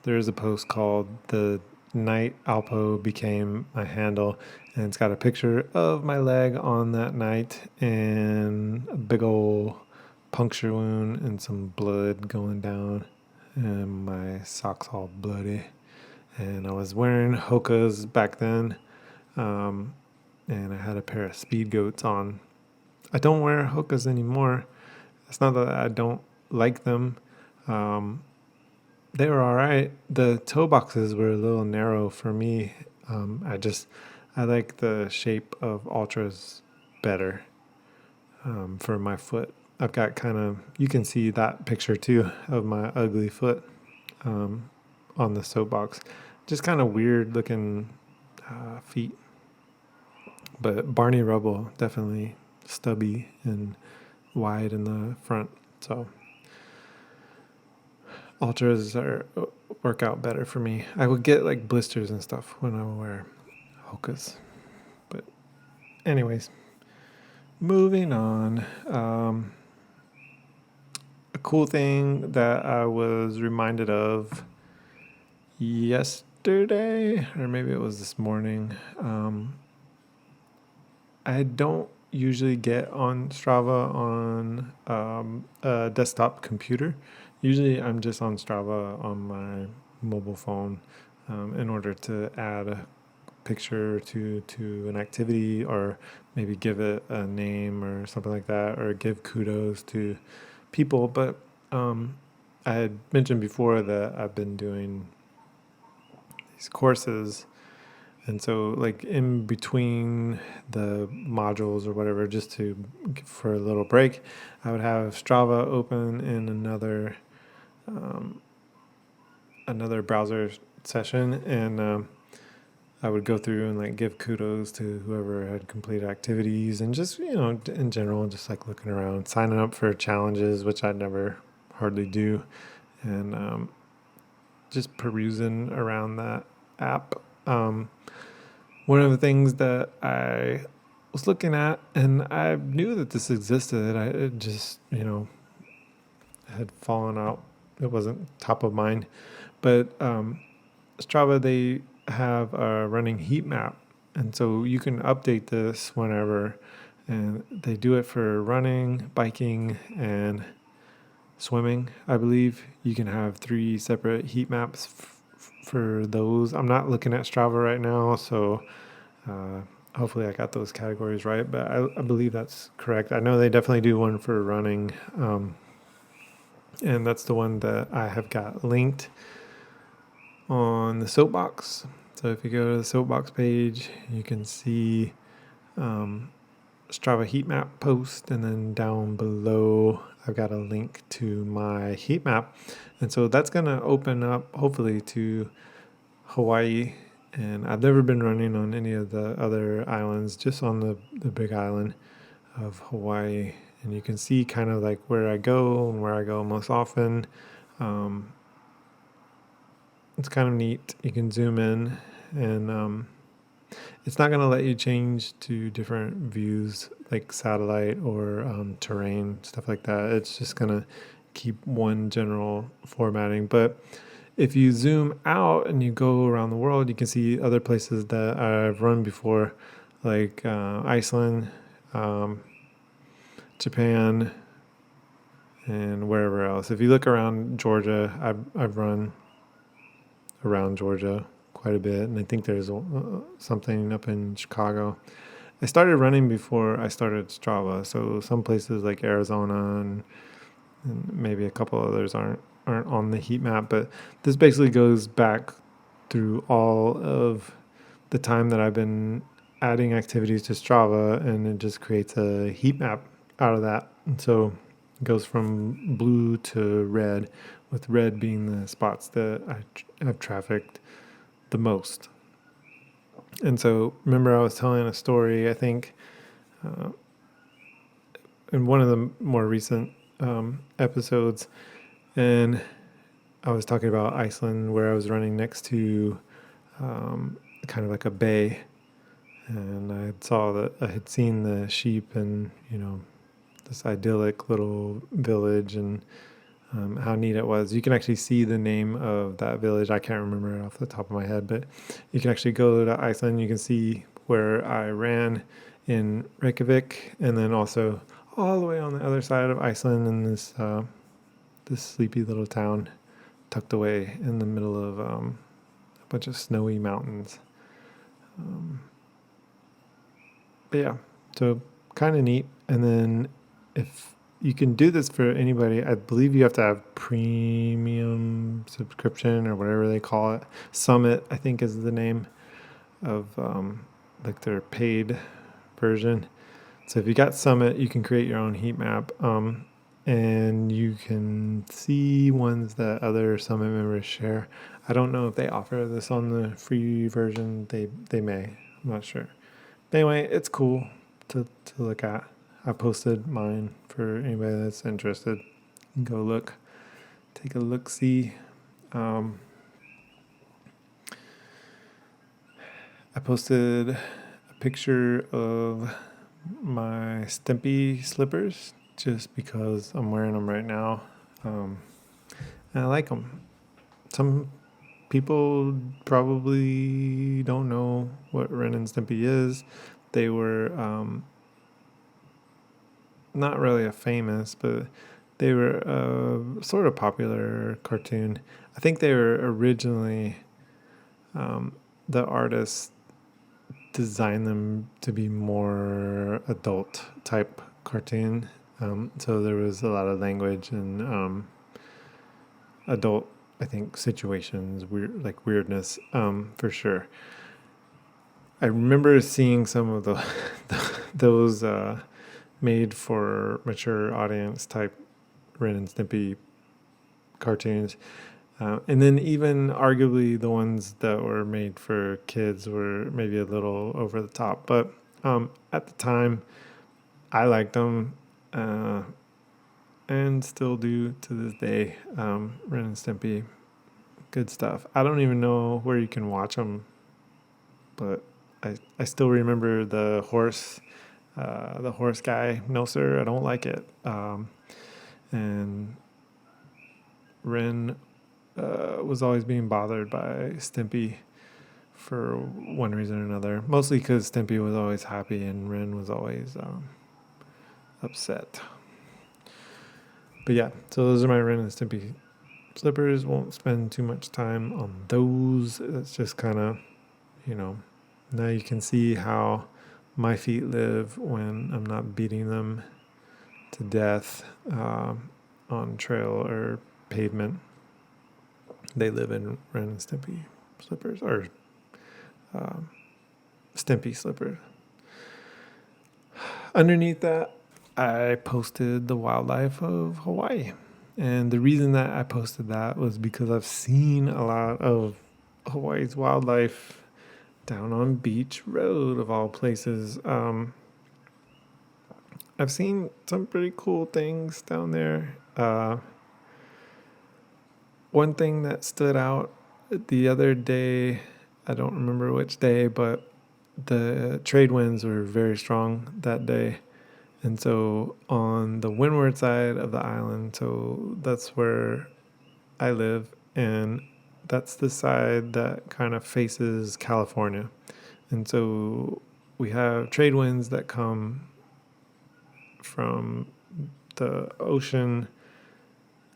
there's a post called "The Night Alpo Became My Handle," and it's got a picture of my leg on that night and a big old puncture wound and some blood going down, and my socks all bloody. And I was wearing Hoka's back then, um, and I had a pair of Speed Goats on. I don't wear Hoka's anymore. It's not that I don't like them. They were all right. The toe boxes were a little narrow for me. I like the shape of Ultras better for my foot. I've got you can see that picture too of my ugly foot on the soapbox. Just kind of weird looking feet. But Barney Rubble, definitely stubby and wide in the front. So Ultras work out better for me. I would get like blisters and stuff when I would wear Hokas. But anyways, moving on. A cool thing that I was reminded of yesterday, or maybe it was this morning. I don't usually get on Strava on a desktop computer. Usually I'm just on Strava on my mobile phone in order to add a picture to an activity, or maybe give it a name or something like that, or give kudos to people. But I had mentioned before that I've been doing these courses, and so like in between the modules or whatever, just for a little break, I would have Strava open in another browser session, and I would go through and like give kudos to whoever had completed activities, and just, in general, just like looking around, signing up for challenges, which I never hardly do, and just perusing around that app. One of the things that I was looking at, and I knew that this existed, it just, had fallen out. It wasn't top of mind. But Strava, they have a running heat map. And so you can update this whenever. And they do it for running, biking, and swimming, I believe. You can have 3 separate heat maps for those. I'm not looking at Strava right now, so hopefully I got those categories right, but I believe that's correct. I know they definitely do one for running, and that's the one that I have got linked on the Soapbox. So if you go to the Soapbox page, you can see Strava heat map post, and then down below I've got a link to my heat map, and so that's going to open up hopefully to Hawaii. And I've never been running on any of the other islands, just on the big island of Hawaii. And you can see kind of like where I go and where I go most often. It's kind of neat. You can zoom in, and it's not going to let you change to different views like satellite or terrain, stuff like that. It's just going to keep one general formatting. But if you zoom out and you go around the world, you can see other places that I've run before, like Iceland, Japan, and wherever else. If you look around Georgia, I've run around Georgia quite a bit, and I think there's something up in Chicago. I started running before I started Strava, so some places like Arizona and maybe a couple others aren't on the heat map, but this basically goes back through all of the time that I've been adding activities to Strava, and it just creates a heat map out of that. And so it goes from blue to red, with red being the spots that I have trafficked the most. And so remember I was telling a story, I think, in one of the more recent episodes, and I was talking about Iceland, where I was running next to kind of like a bay, and I had seen the sheep and this idyllic little village, and how neat it was. You can actually see the name of that village. I can't remember it off the top of my head, but you can actually go to Iceland. You can see where I ran in Reykjavik, and then also all the way on the other side of Iceland in this sleepy little town tucked away in the middle of a bunch of snowy mountains. But yeah, so kind of neat. And then if you can do this for anybody. I believe you have to have premium subscription or whatever they call it. Summit, I think, is the name of like their paid version. So if you got Summit, you can create your own heat map, and you can see ones that other Summit members share. I don't know if they offer this on the free version. They may. I'm not sure. Anyway, it's cool to look at. I posted mine for anybody that's interested. Go look, take a look, see. I posted a picture of my Stimpy slippers just because I'm wearing them right now, and I like them. Some people probably don't know what Ren and Stimpy is. They were not really a famous, but they were a sort of popular cartoon. I think they were originally the artists designed them to be more adult type cartoon. So there was a lot of language and adult, I think, situations, weird, like weirdness, for sure. I remember seeing some of those made for mature audience type Ren and Stimpy cartoons. And then even arguably the ones that were made for kids were maybe a little over the top. But at the time, I liked them and still do to this day. Ren and Stimpy, good stuff. I don't even know where you can watch them, but I still remember the horse guy. No, sir, I don't like it. And Ren was always being bothered by Stimpy for one reason or another. Mostly because Stimpy was always happy and Ren was always upset. But yeah, so those are my Ren and Stimpy slippers. Won't spend too much time on those. It's just kind of, now you can see how my feet live when I'm not beating them to death on trail or pavement. They live in Ren and Stimpy slippers, or Stimpy slippers. Underneath that, I posted the wildlife of Hawaii. And the reason that I posted that was because I've seen a lot of Hawaii's wildlife down on Beach Road, of all places. I've seen some pretty cool things down there. One thing that stood out the other day, I don't remember which day, but the trade winds were very strong that day. And so on the windward side of the island, so that's where I live, and that's the side that kind of faces California. And so we have trade winds that come from the ocean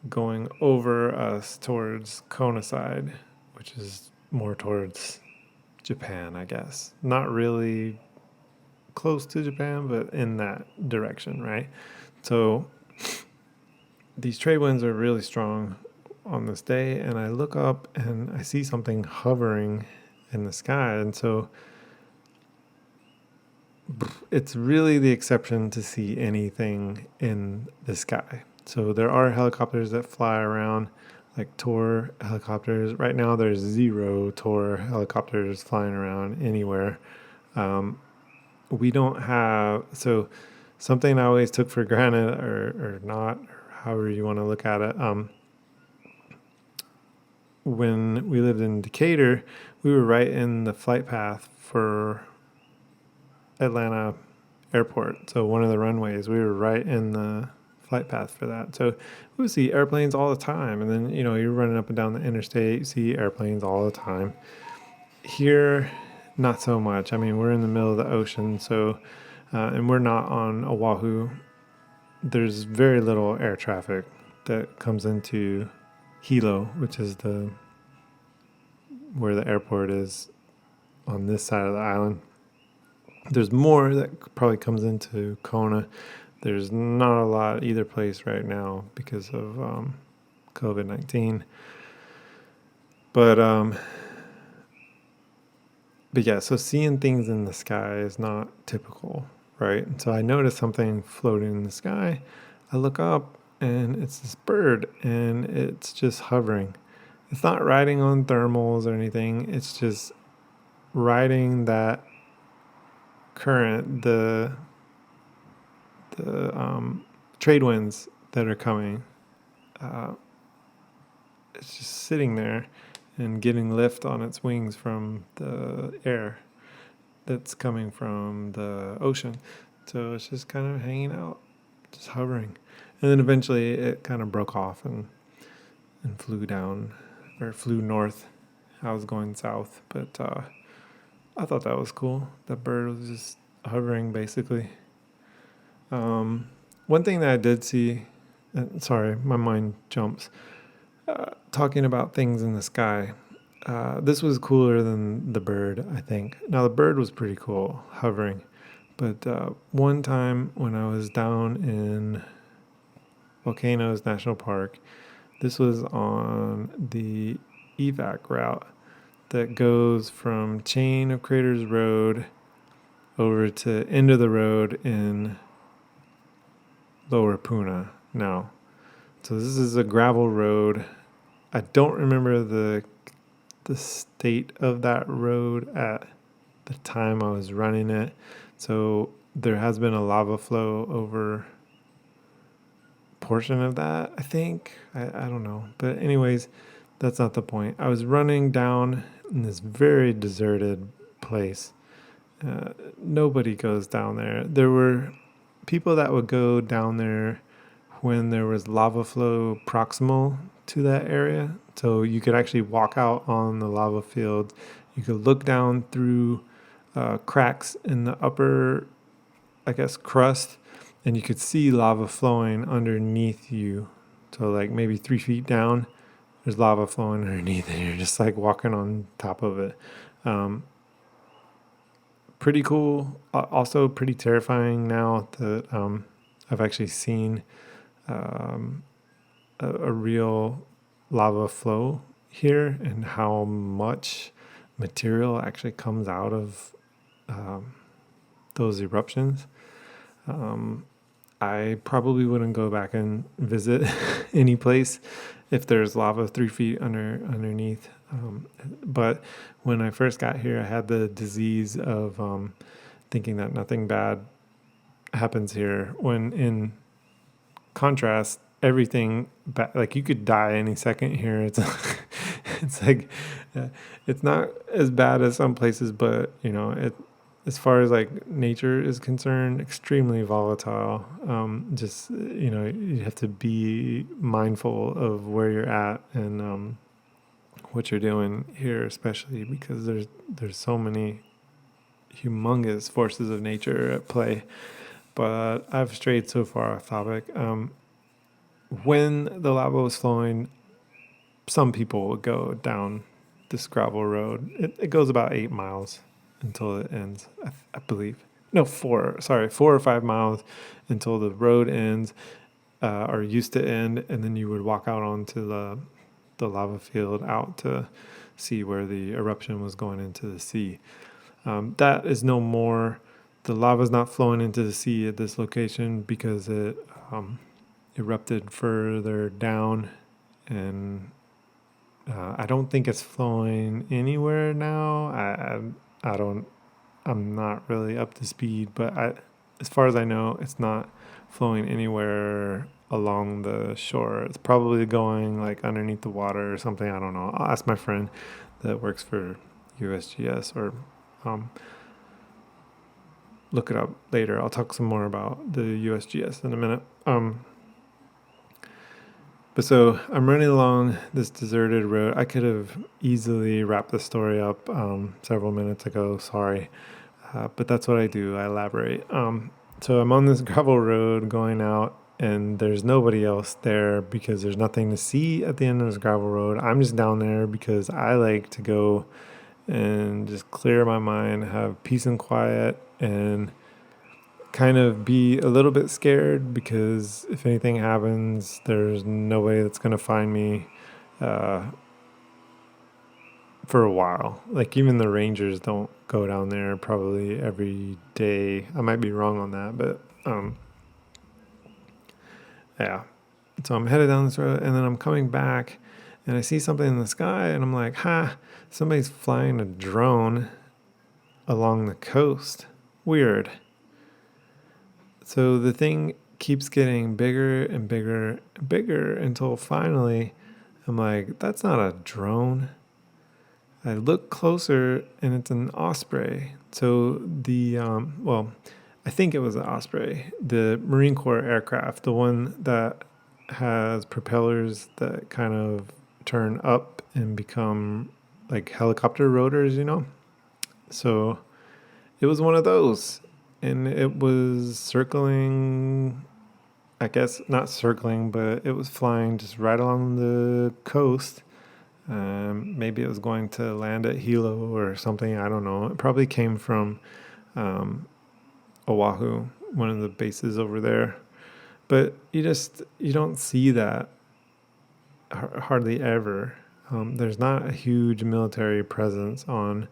going over us towards Kona side, which is more towards Japan, I guess. Not really close to Japan, but in that direction, right? So these trade winds are really strong on this day, and I look up and I see something hovering in the sky. And so it's really the exception to see anything in the sky. So there are helicopters that fly around, like Tor helicopters. Right now there's 0 Tor helicopters flying around anywhere. We don't have, so something I always took for granted, or not, or however you want to look at it. When we lived in Decatur, we were right in the flight path for Atlanta Airport. So one of the runways, we were right in the flight path for that. So we would see airplanes all the time. And then, you're running up and down the interstate, you see airplanes all the time. Here, not so much. I mean, we're in the middle of the ocean, so, and we're not on Oahu. There's very little air traffic that comes into Hilo, which is where the airport is on this side of the island. There's more that probably comes into Kona There's not a lot either place right now because of COVID-19. But yeah, so seeing things in the sky is not typical, right? And so I noticed something floating in the sky. I look up and it's this bird and it's just hovering. It's not riding on thermals or anything. It's just riding that current, the trade winds that are coming. Uh, it's just sitting there and getting lift on its wings from the air that's coming from the ocean. So it's just kind of hanging out, just hovering. And then eventually it kind of broke off and flew down or flew north. I was going south, but I thought that was cool. That bird was just hovering basically. One thing that I did see, sorry, my mind jumps, talking about things in the sky. This was cooler than the bird, I think. Now, the bird was pretty cool, hovering. But one time when I was down in Volcanoes National Park, this was on the evac route that goes from Chain of Craters Road over to end of the road in Lower Puna now. So this is a gravel road. I don't remember the state of that road at the time I was running it. So there has been a lava flow over portion of that, I think. I don't know. But anyways, that's not the point. I was running down in this very deserted place. Nobody goes down there. There were people that would go down there when there was lava flow proximal to that area. So you could actually walk out on the lava field. You could look down through cracks in the upper, I guess, crust, and you could see lava flowing underneath you. So like maybe 3 feet down, there's lava flowing underneath, and you're just like walking on top of it. Pretty cool. Also pretty terrifying now that I've actually seen a real lava flow here and how much material actually comes out of those eruptions. I probably wouldn't go back and visit any place if there's lava 3 feet underneath. But when I first got here, I had the disease of thinking that nothing bad happens here. When in contrast, everything like you could die any second here. It's it's like it's not as bad as some places, but you know it. As far as like nature is concerned, extremely volatile. Just you know, you have to be mindful of where you're at and what you're doing here, especially because there's so many humongous forces of nature at play. But I've strayed so far off topic. When the lava was flowing, some people would go down this gravel road. It goes about 8 miles until it ends, I believe. No, 4 or 5 miles until the road ends or used to end, and then you would walk out onto the lava field out to see where the eruption was going into the sea. That is no more. The lava is not flowing into the sea at this location because it erupted further down, and I don't think it's flowing anywhere now. I'm not really up to speed, but as far as I know, it's not flowing anywhere along the shore. It's probably going like underneath the water or something. I don't know. I'll ask my friend that works for USGS or look it up later. I'll talk some more about the USGS in a minute. But so I'm running along this deserted road. I could have easily wrapped the story up several minutes ago. Sorry. But that's what I do. I elaborate. So I'm on this gravel road going out, and there's nobody else there because there's nothing to see at the end of this gravel road. I'm just down there because I like to go and just clear my mind, have peace and quiet, and kind of be a little bit scared because if anything happens, there's nobody that's going to find me uh, for a while. Like even the rangers don't go down there probably every day. I might be wrong on that, but yeah. So I'm headed down this road and then I'm coming back and I see something in the sky and I'm like, somebody's flying a drone along the coast. Weird. So the thing keeps getting bigger and bigger and bigger until finally I'm like, that's not a drone. I look closer and it's an osprey. So I think it was an osprey, the Marine Corps aircraft, the one that has propellers that kind of turn up and become like helicopter rotors, you know? So it was one of those. And it was circling, I guess not circling, but it was flying just right along the coast. Maybe it was going to land at Hilo or something. I don't know. It probably came from Oahu, one of the bases over there. But you don't see that hardly ever. There's not a huge military presence on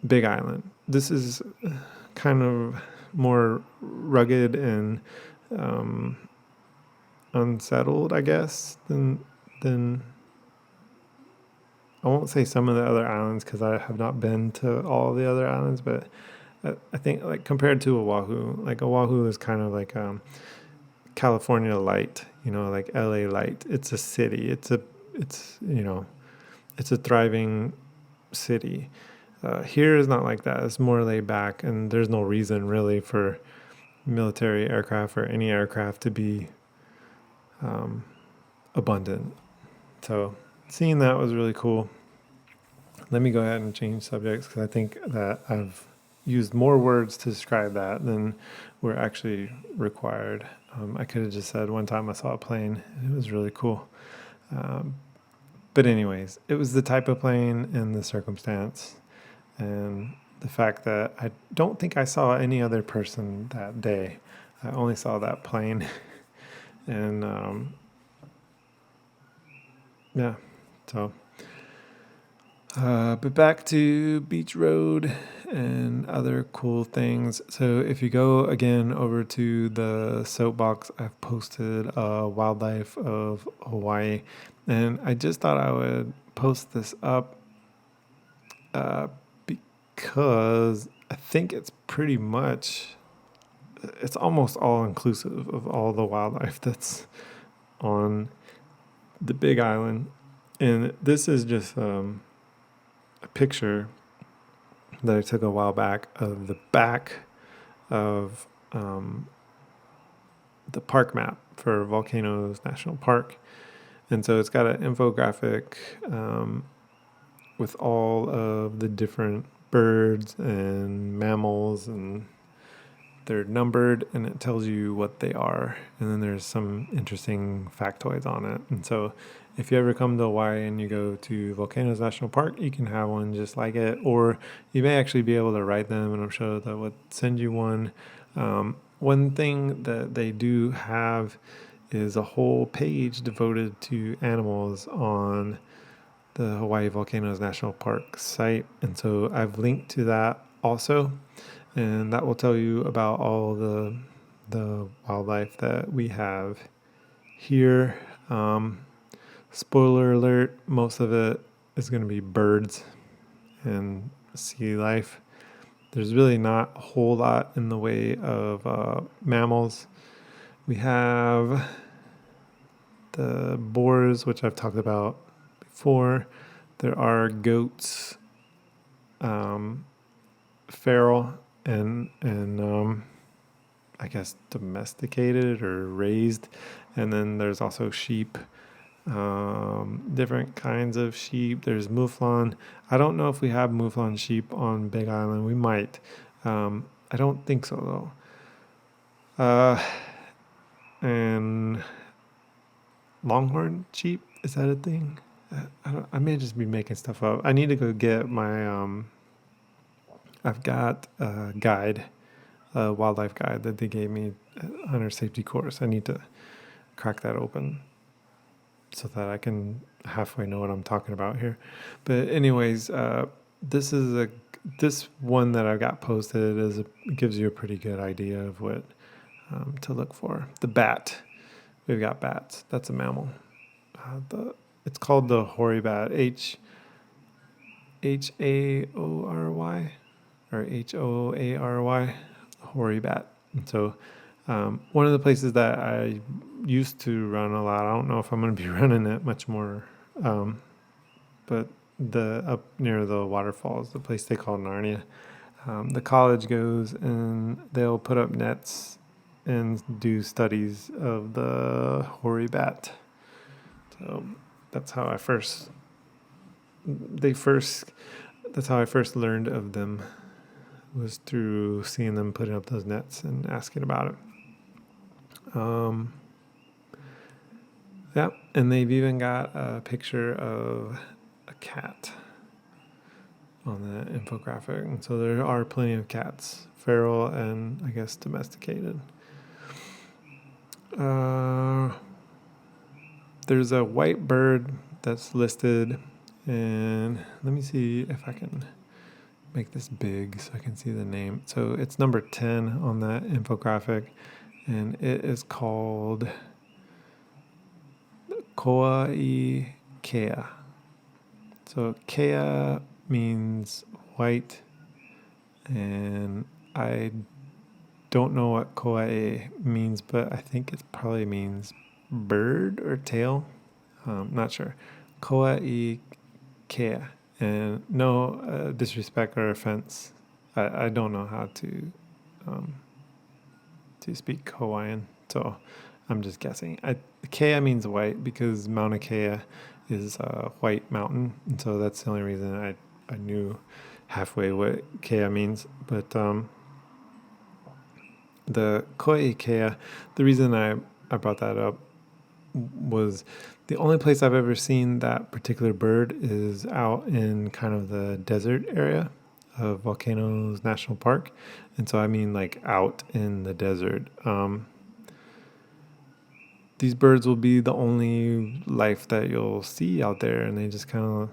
Big Island. This is kind of more rugged and unsettled, I guess, than I won't say some of the other islands because I have not been to all the other islands, but I think like compared to Oahu, like Oahu is kind of like California light, you know, like LA light. It's a city. It's a thriving city. Here is not like that. It's more laid back, and there's no reason really for military aircraft or any aircraft to be abundant. So seeing that was really cool. Let me go ahead and change subjects because I think that I've used more words to describe that than were actually required. I could have just said one time I saw a plane and it was really cool. But anyways, it was the type of plane and the circumstance and the fact that I don't think I saw any other person that day. I only saw that plane. And yeah, so but back to Beach Road and other cool things. So if you go again over to the soapbox, I've posted wildlife of Hawaii, and I just thought I would post this up because I think it's pretty much, it's almost all inclusive of all the wildlife that's on the Big Island. And this is just a picture that I took a while back of the back of the park map for Volcanoes National Park. And so it's got an infographic with all of the different birds and mammals, and they're numbered and it tells you what they are. And then there's some interesting factoids on it. And so if you ever come to Hawaii and you go to Volcanoes National Park, you can have one just like it, or you may actually be able to write them, and I'm sure that would send you one. One thing that they do have is a whole page devoted to animals on the Hawaii Volcanoes National Park site. And so I've linked to that also, and that will tell you about all the wildlife that we have here. Spoiler alert, most of it is going to be birds and sea life. There's really not a whole lot in the way of mammals. We have the boars, which I've talked about before. There are goats, feral and I guess domesticated or raised. And then there's also sheep. Different kinds of sheep. There's mouflon. I don't know if we have mouflon sheep on Big Island. We might. I don't think so though. And longhorn sheep, is that a thing? I may just be making stuff up. I need to go get my. I've got a guide a wildlife guide that they gave me on our safety course. I need to crack that open so that I can halfway know what I'm talking about here. But anyways, this one that I got posted gives you a pretty good idea of what to look for. The bat. We've got bats. That's a mammal. It's called the hoary bat. Haory or Hoary, hoary bat. And so one of the places that I used to run a lot, I don't know if I'm going to be running it much more, but up near the waterfalls, the place they call Narnia, the college goes and they'll put up nets and do studies of the hoary bat. So that's how I first learned of them, was through seeing them putting up those nets and asking about it. Yeah, and they've even got a picture of a cat on the infographic. And so there are plenty of cats, feral and I guess domesticated. There's a white bird that's listed, and let me see if I can make this big so I can see the name. So it's number 10 on that infographic, and it is called Koa-i Kea. So Kea means white, and I don't know what Koa-e means, but I think it probably means bird or tail. Not sure. Koa-i Kea. And no disrespect or offense. I don't know how to speak Hawaiian, so I'm just guessing. Kea means white because Mauna Kea is a white mountain, and so that's the only reason I knew halfway what Kea means. But the Koa Kea, the reason I brought that up was the only place I've ever seen that particular bird is out in kind of the desert area of Volcanoes National Park. And so I mean like out in the desert. These birds will be the only life that you'll see out there, and they just kind of,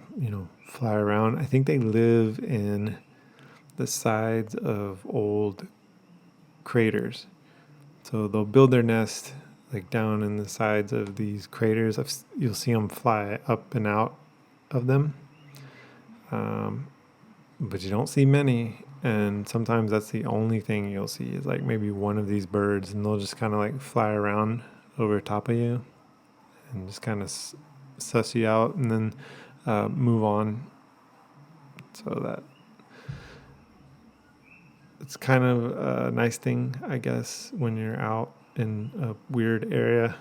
fly around. I think they live in the sides of old craters. So they'll build their nest like down in the sides of these craters. You'll see them fly up and out of them. But you don't see many. And sometimes that's the only thing you'll see is like maybe one of these birds, and they'll just kind of like fly around over top of you and just kind of suss you out and then move on. So that it's kind of a nice thing, I guess, when you're out in a weird area,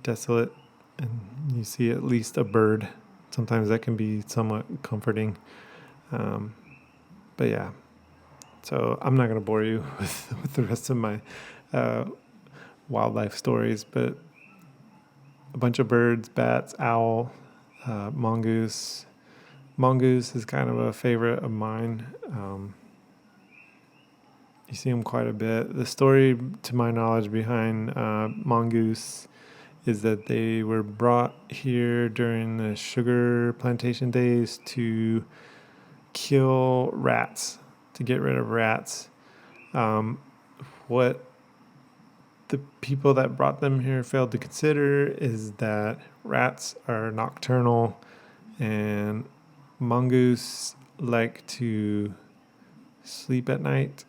desolate, and you see at least a bird. Sometimes that can be somewhat comforting. But yeah, so I'm not going to bore you with the rest of my wildlife stories, but a bunch of birds, bats, owl, mongoose. Mongoose is kind of a favorite of mine. You see them quite a bit. The story, to my knowledge, behind mongoose is that they were brought here during the sugar plantation days to kill rats, to get rid of rats. What the people that brought them here failed to consider is that rats are nocturnal and mongoose like to sleep at night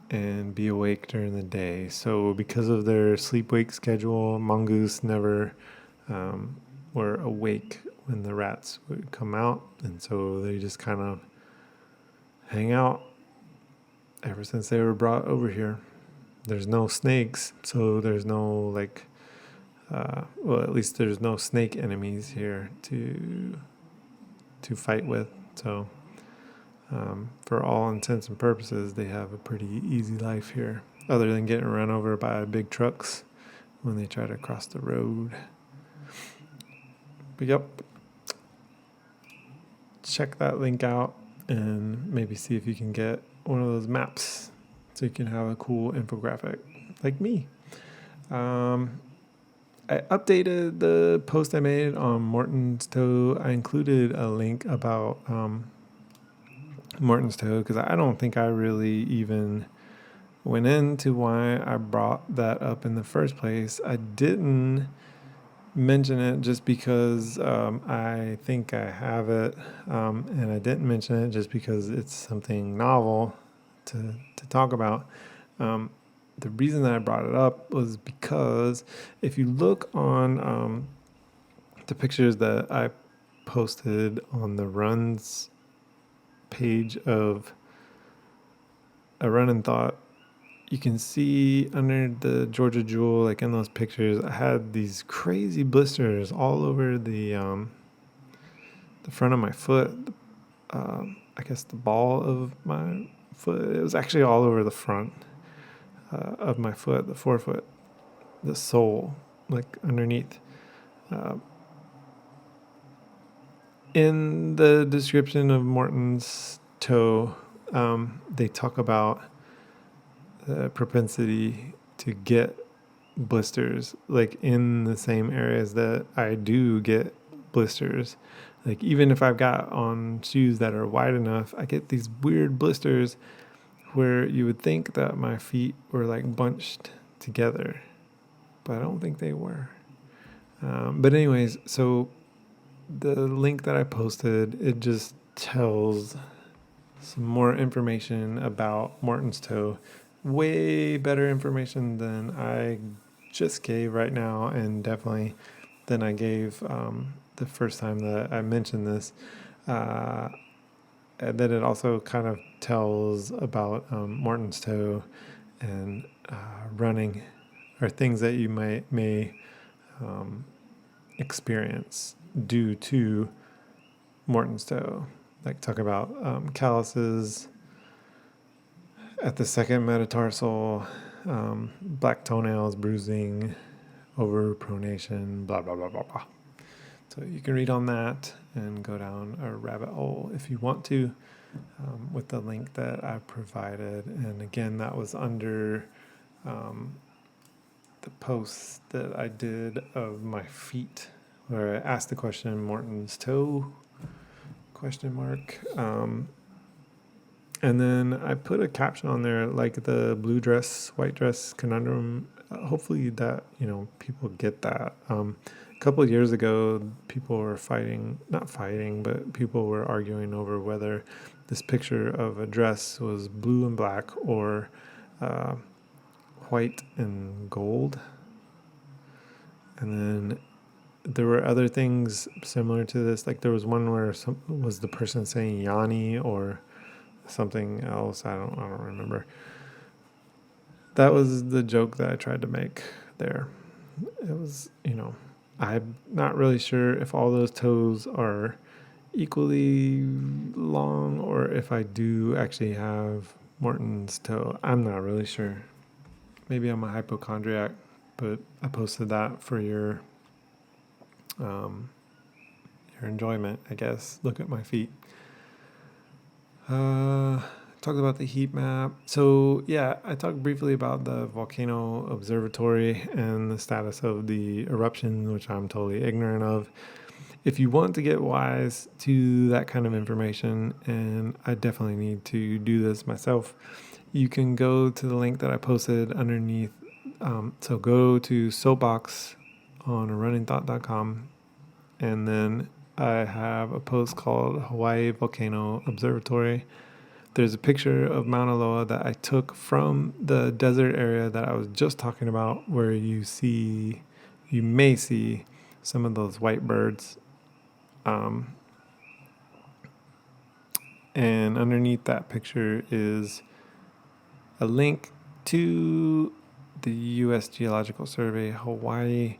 and be awake during the day. So because of their sleep-wake schedule, mongoose never were awake when the rats would come out. And so they just kind of hang out ever since they were brought over here. There's no snakes, so there's no at least there's no snake enemies here to fight with. So for all intents and purposes, they have a pretty easy life here, other than getting run over by big trucks when they try to cross the road. But yep, check that link out and maybe see if you can get one of those maps so you can have a cool infographic like me. Um, I updated the post I made on Morton's Toe. I included a link about Morton's Toe because I don't think I really even went into why I brought that up in the first place. I didn't mention it just because I think I have it, and I didn't mention it just because it's something novel to talk about. The reason that I brought it up was because if you look on the pictures that I posted on the runs page of a Runnin thought, you can see under the Georgia Jewel, like in those pictures, I had these crazy blisters all over the front of my foot. I guess the ball of my foot. It was actually all over the front of my foot, the forefoot, the sole, like underneath. Uh, in the description of Morton's Toe, they talk about the propensity to get blisters, like in the same areas that I do get blisters. Like even if I've got on shoes that are wide enough, I get these weird blisters where you would think that my feet were like bunched together, but I don't think they were. But anyways, so the link that I posted, it just tells some more information about Morton's Toe. Way better information than I just gave right now, and definitely than I gave the first time that I mentioned this. And then it also kind of tells about Morton's Toe and running, or things that you may experience due to Morton's Toe. Like talk about calluses at the second metatarsal, black toenails, bruising, overpronation, blah, blah, blah, blah, blah. So you can read on that and go down a rabbit hole if you want to, with the link that I provided. And again, that was under the post that I did of my feet, where I asked the question, Morton's Toe, question mark. And then I put a caption on there, like the blue dress, white dress conundrum. Hopefully that, people get that. A couple of years ago, people were not fighting, but people were arguing over whether this picture of a dress was blue and black or white and gold. And then there were other things similar to this. Like there was one where was the person saying Yanni or something else. I don't remember. That was the joke that I tried to make there. It was, I'm not really sure if all those toes are equally long or if I do actually have Morton's Toe. I'm not really sure. Maybe I'm a hypochondriac, but I posted that for your enjoyment, I guess. Look at my feet. Talked about the heat map. So yeah, I talked briefly about the volcano observatory and the status of the eruption, which I'm totally ignorant of. If you want to get wise to that kind of information, and I definitely need to do this myself, you can go to the link that I posted underneath. So go to Soapbox on runningthought.com, and then I have a post called Hawaii Volcano Observatory. There's a picture of Mauna Loa that I took from the desert area that I was just talking about, where you may see some of those white birds. And underneath that picture is a link to the U.S. Geological Survey, Hawaii.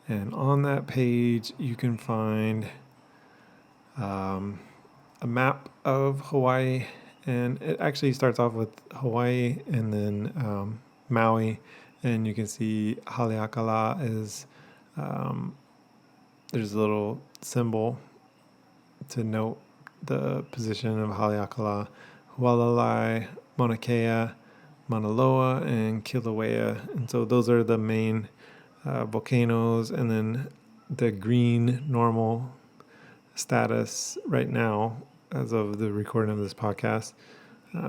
And on that page, you can find a map of Hawaii. And it actually starts off with Hawaii and then Maui. And you can see Haleakala is, there's a little symbol to note the position of Haleakala, Hualalai, Mauna Kea, Mauna Loa, and Kilauea. And so those are the main volcanoes. And then the green normal status right now, as of the recording of this podcast,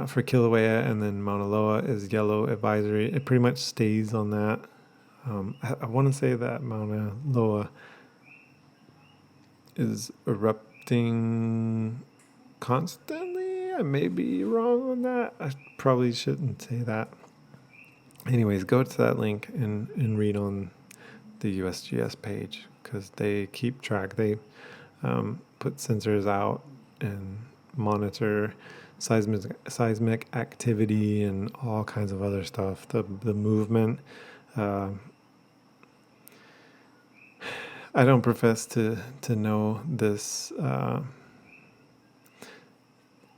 for Kilauea, and then Mauna Loa is yellow advisory. It pretty much stays on that. I want to say that Mauna Loa is erupting constantly. I may be wrong on that. I probably shouldn't say that. Anyways, go to that link and read on the USGS page, because they keep track. They put sensors out and monitor seismic activity and all kinds of other stuff. The movement. I don't profess to know this,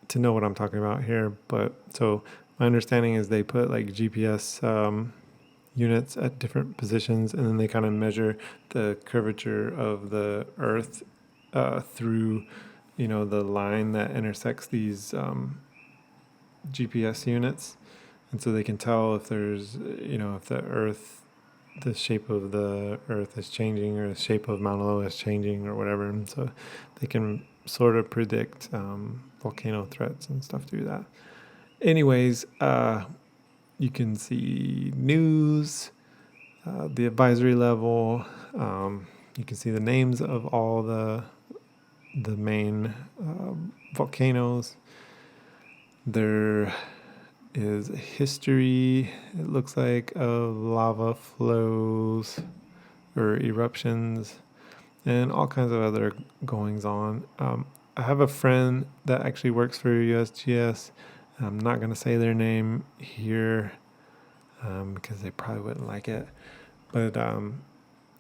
to know what I'm talking about here, but so my understanding is they put like GPS units at different positions, and then they kind of measure the curvature of the Earth through, the line that intersects these GPS units, and so they can tell if there's, if the shape of the Earth is changing, or the shape of Mauna Loa is changing, or whatever, and so they can sort of predict volcano threats and stuff through that. Anyways, you can see news, the advisory level. You can see the names of all the main volcanoes. There is history, it looks like, of lava flows or eruptions and all kinds of other goings on. I have a friend that actually works for USGS. I'm not going to say their name here because they probably wouldn't like it. But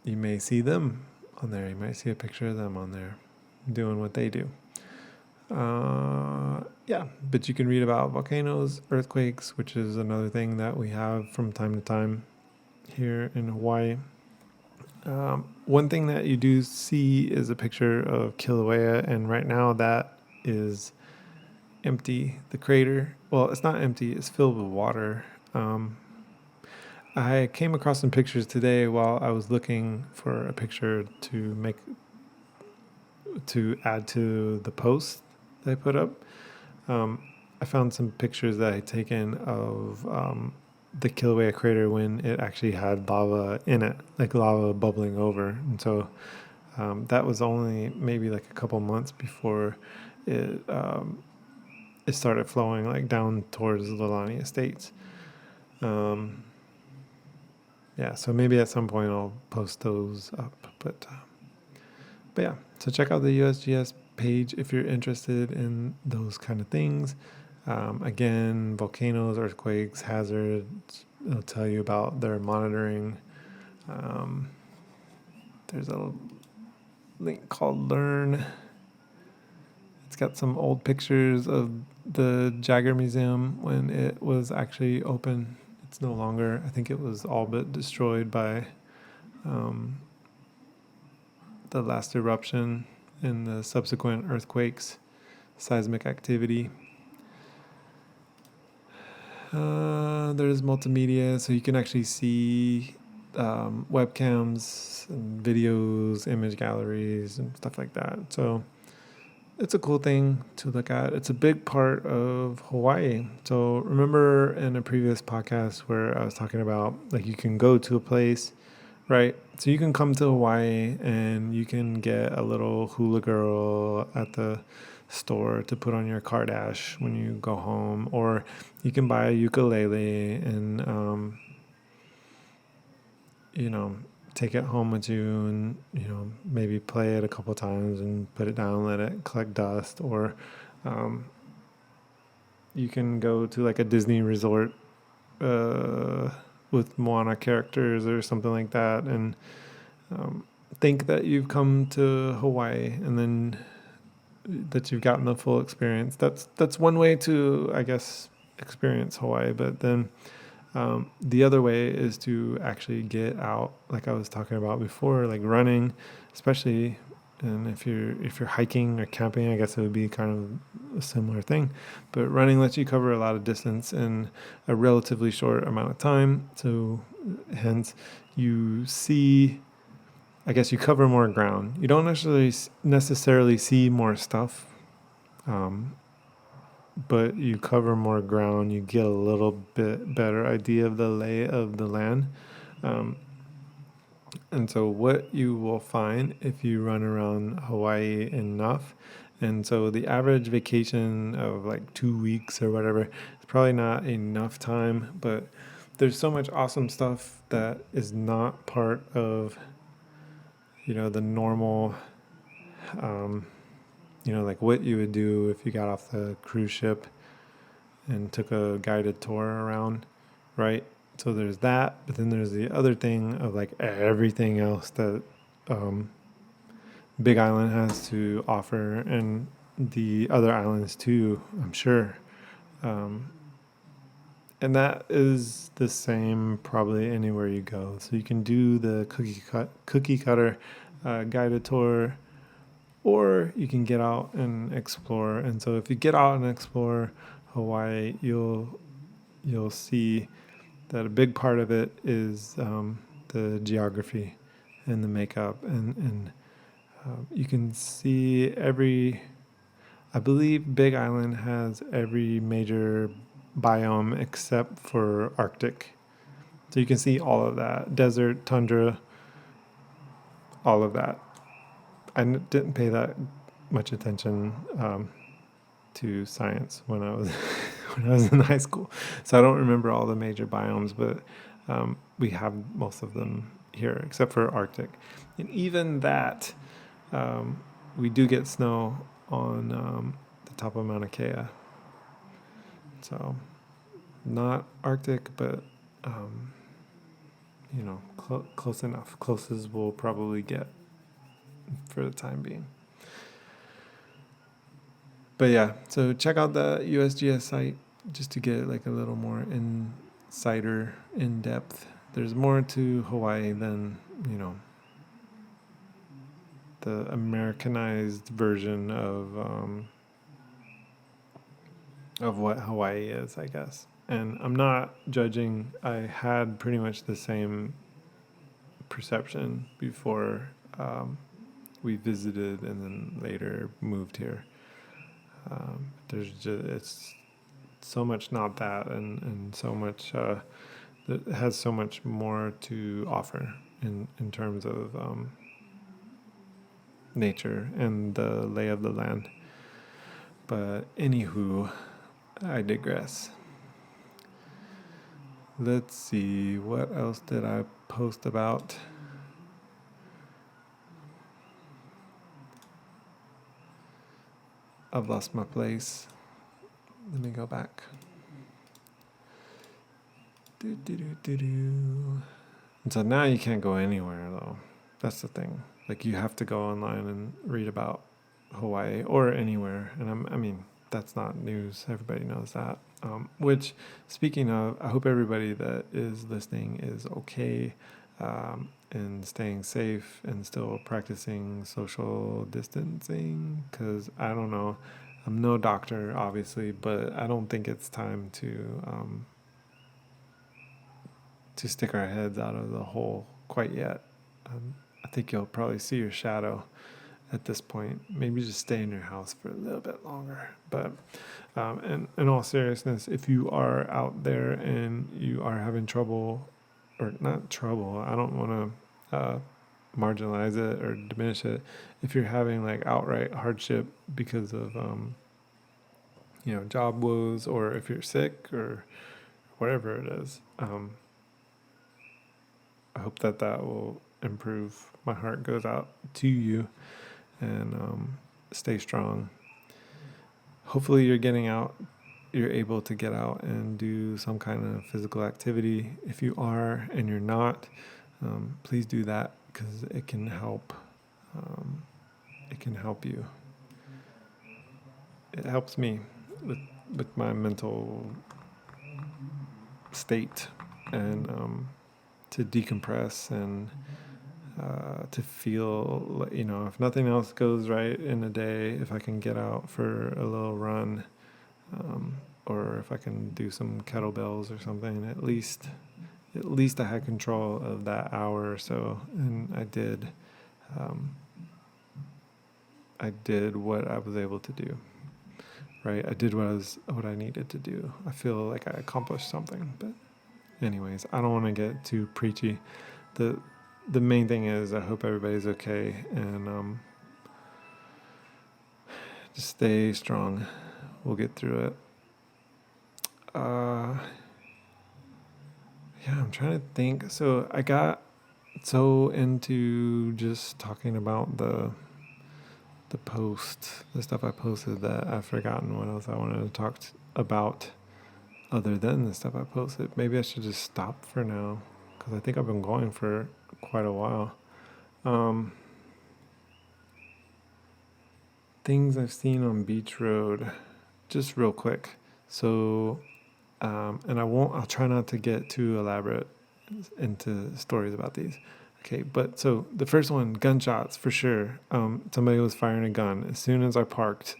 you may see them on there. You might see a picture of them on there doing what they do. But you can read about volcanoes, earthquakes, which is another thing that we have from time to time here in Hawaii. One thing that you do see is a picture of Kilauea, and right now that is empty. The crater, well, it's not empty, it's filled with water. I came across some pictures today while I was looking for a picture to add to the post that I put up. I found some pictures that I had taken of the Kilauea crater when it actually had lava in it, like lava bubbling over. And so that was only maybe like a couple months before it started flowing like down towards the Lani Estates. So maybe at some point I'll post those up. But yeah, so check out the USGS page if you're interested in those kind of things. Again, volcanoes, earthquakes, hazards, it'll tell you about their monitoring. There's a link called Learn. It's got some old pictures of the Jagger Museum when it was actually open. It's no longer. I think it was all but destroyed by the last eruption and the subsequent earthquakes, seismic activity. There's multimedia, so you can actually see webcams and videos, image galleries, and stuff like that. So it's a cool thing to look at. It's a big part of Hawaii. So remember in a previous podcast where I was talking about, like, you can go to a place, right? So you can come to Hawaii and you can get a little hula girl at the store to put on your car dash when you go home, or you can buy a ukulele and take it home with you and maybe play it a couple times and put it down, let it collect dust. Or you can go to like a Disney resort with Moana characters or something like that, and think that you've come to Hawaii, and then that you've gotten the full experience. That's one way to, I guess, experience Hawaii. But then the other way is to actually get out, like I was talking about before, like running, especially And if you're hiking or camping, I guess it would be kind of a similar thing. But running lets you cover a lot of distance in a relatively short amount of time. So hence you see, I guess you cover more ground. You don't necessarily see more stuff, um, but you cover more ground. You get a little bit better idea of the lay of the land. Um, And so, what you will find if you run around Hawaii enough, and so the average vacation of like 2 weeks or whatever, is probably not enough time, but there's so much awesome stuff that is not part of, the normal, um, like what you would do if you got off the cruise ship and took a guided tour around, right? So there's that, but then there's the other thing of like everything else that, um, Big Island has to offer, and the other islands too, I'm sure. Um, and that is the same probably anywhere you go. So you can do the cookie cutter guided tour, or you can get out and explore. And so if you get out and explore Hawaii, you'll see that a big part of it is the geography and the makeup, and you can see I believe Big Island has every major biome except for Arctic. So you can see all of that desert, tundra, all of that. I didn't pay that much attention to science when I was when I was in high school, so I don't remember all the major biomes, but we have most of them here except for Arctic, and even that we do get snow on the top of Mauna Kea. So not Arctic, but close enough. Close as we'll probably get for the time being. But yeah, so check out the USGS site just to get like a little more insider, in depth. There's more to Hawaii than the Americanized version of what Hawaii is, I guess. And I'm not judging. I had pretty much the same perception before we visited and then later moved here. It's so much not that, and so much that has so much more to offer in terms of nature and the lay of the land. But anywho, I digress. Let's see, what else did I post about? I've lost my place. Let me go back. And so now you can't go anywhere, though. That's the thing. Like, you have to go online and read about Hawaii or anywhere. And I mean, that's not news. Everybody knows that. Which, speaking of, I hope everybody that is listening is okay and staying safe and still practicing social distancing. Because I don't know. I'm no doctor, obviously, but I don't think it's time to stick our heads out of the hole quite yet. I think you'll probably see your shadow at this point. Maybe just stay in your house for a little bit longer. But in all seriousness, if you are out there and you are having trouble, or not trouble, I don't want to marginalize it or diminish it. If you're having like outright hardship because of job woes, or if you're sick or whatever it is, I hope that will improve. My heart goes out to you, and stay strong. Hopefully you're getting out. You're able to get out and do some kind of physical activity. If you are and you're not, please do that, because it can help. It can help you. It helps me with my mental state, and to decompress and to feel, if nothing else goes right in a day, if I can get out for a little run, or if I can do some kettlebells or something, at least I had control of that hour or so, and um, I did what I was able to do. Right, I did what I needed to do. I feel like I accomplished something. But anyways, I don't want to get too preachy. the The main thing is I hope everybody's okay, and just stay strong. We'll get through it. Uh, yeah, I'm trying to think. So I got so into just talking about the stuff I posted, that I've forgotten what else I wanted to talk about other than the stuff I posted. Maybe I should just stop for now, because I think I've been going for quite a while. Um, Things I've seen on Beach Road, just real quick. So, and I'll try not to get too elaborate into stories about these. Okay, but so the first one, gunshots for sure. Somebody was firing a gun as soon as I parked.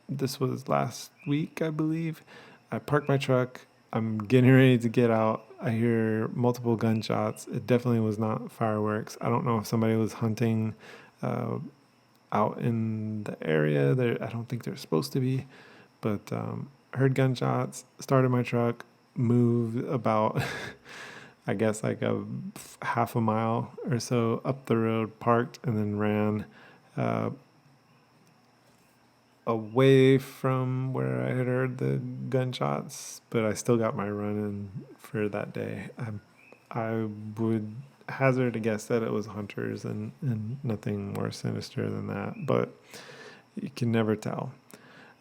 This was last week, I believe. I parked my truck. I'm getting ready to get out. I hear multiple gunshots. It definitely was not fireworks. I don't know if somebody was hunting uh, out in the area. I don't think they're supposed to be, but heard gunshots, started my truck, moved about, I guess, like a half a mile or so up the road, parked, and then ran uh, away from where I had heard the gunshots. But I still got my run in for that day. I would hazard a guess that it was hunters, and nothing more sinister than that, but you can never tell.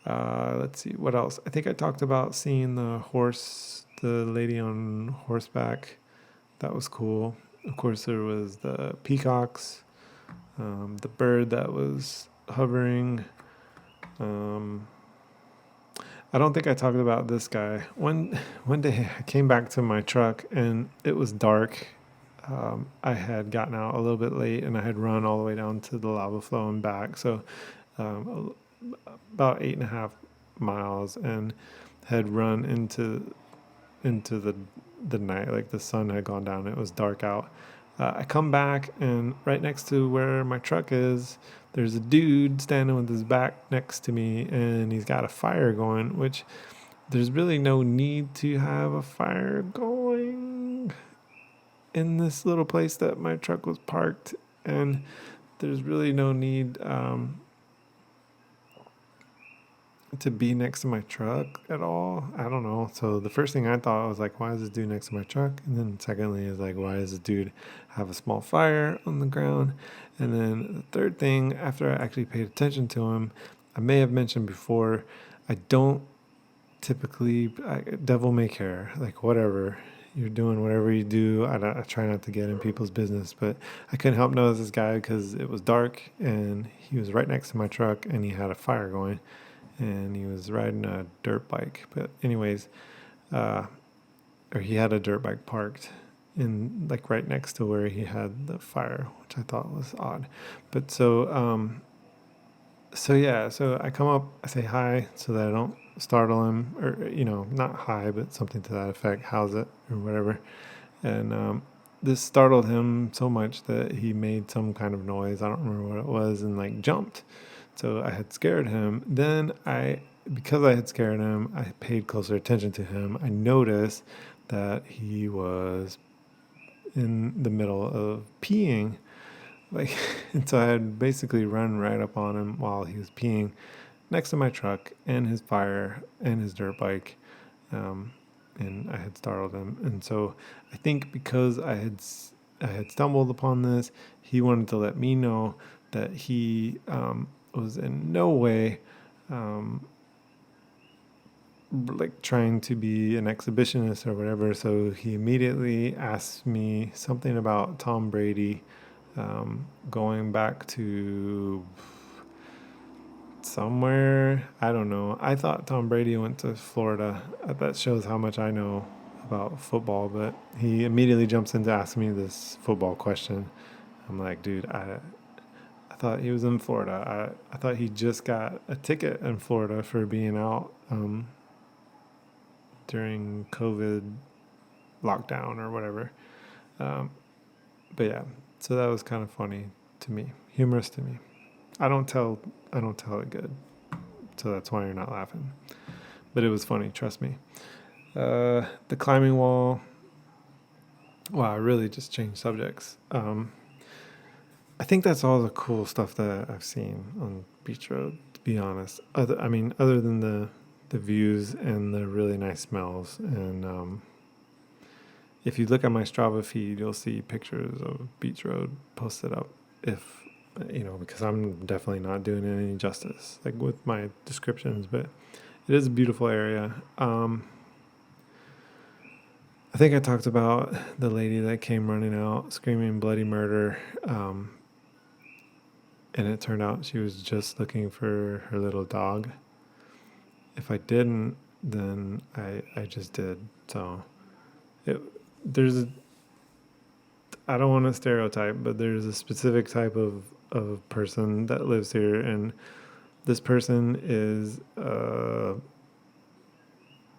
Let's see, what else? I think I talked about seeing the lady on horseback. That was cool. Of course, there was the peacocks, the bird that was hovering. Um, I don't think I talked about this guy. One day I came back to my truck and it was dark. I had gotten out a little bit late and I had run all the way down to the lava flow and back. So um, about 8.5 miles, and had run into the night. Like the sun had gone down. It was dark out. I come back, and right next to where my truck is, there's a dude standing with his back next to me, and he's got a fire going, which there's really no need to have a fire going in this little place that my truck was parked. And there's really no need to be next to my truck at all. I don't know. So the first thing I thought was like, why is this dude next to my truck? And then secondly is like, why does this dude have a small fire on the ground? And then the third thing, after I actually paid attention to him, I may have mentioned before, I don't devil may care, like whatever. You're doing whatever you do. I try not to get in people's business, but I couldn't help notice this guy because it was dark and he was right next to my truck and he had a fire going, and he was riding a dirt bike. But anyways, uh, or he had a dirt bike parked in like right next to where he had the fire, which I thought was odd. But so yeah, so I come up, I say hi so that I don't startle him, or not hi, but something to that effect. How's it, or whatever. And this startled him so much that he made some kind of noise. I don't remember what it was, and like jumped. So I had scared him. Then because I had scared him, I paid closer attention to him. I noticed that he was in the middle of peeing. Like, and so I had basically run right up on him while he was peeing next to my truck and his fire and his dirt bike. Um, and I had startled him. And so I think because I had stumbled upon this, he wanted to let me know that he was in no way like trying to be an exhibitionist or whatever. So he immediately asked me something about Tom Brady, going back to somewhere. I don't know. I thought Tom Brady went to Florida. That shows how much I know about football. But he immediately jumps into asking me this football question. I'm like, dude, I thought he was in Florida. I thought he just got a ticket in Florida for being out during COVID lockdown or whatever. Um, but yeah, so that was kind of funny to me, humorous to me. I don't tell it good, so that's why you're not laughing. But it was funny, trust me. The climbing wall. Wow, I really just changed subjects. I think that's all the cool stuff that I've seen on Beach Road. To be honest, other than the views and the really nice smells, and if you look at my Strava feed, you'll see pictures of Beach Road posted up. If because I'm definitely not doing it any justice, like with my descriptions, but it is a beautiful area. I think I talked about the lady that came running out screaming bloody murder. And it turned out she was just looking for her little dog. If I didn't, then I just did. So it, there's a, I don't want to stereotype, but there's a specific type of person that lives here, and this person is a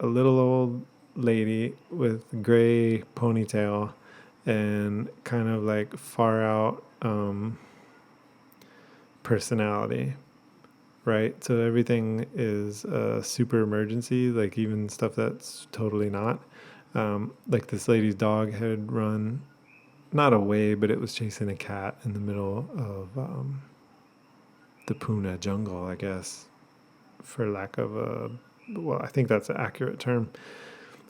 little old lady with gray ponytail and kind of like far out personality, right? So everything is a super emergency, like even stuff that's totally not. Like this lady's dog had run not away, but it was chasing a cat in the middle of the Puna jungle, I guess, for lack of a, well, I think that's an accurate term.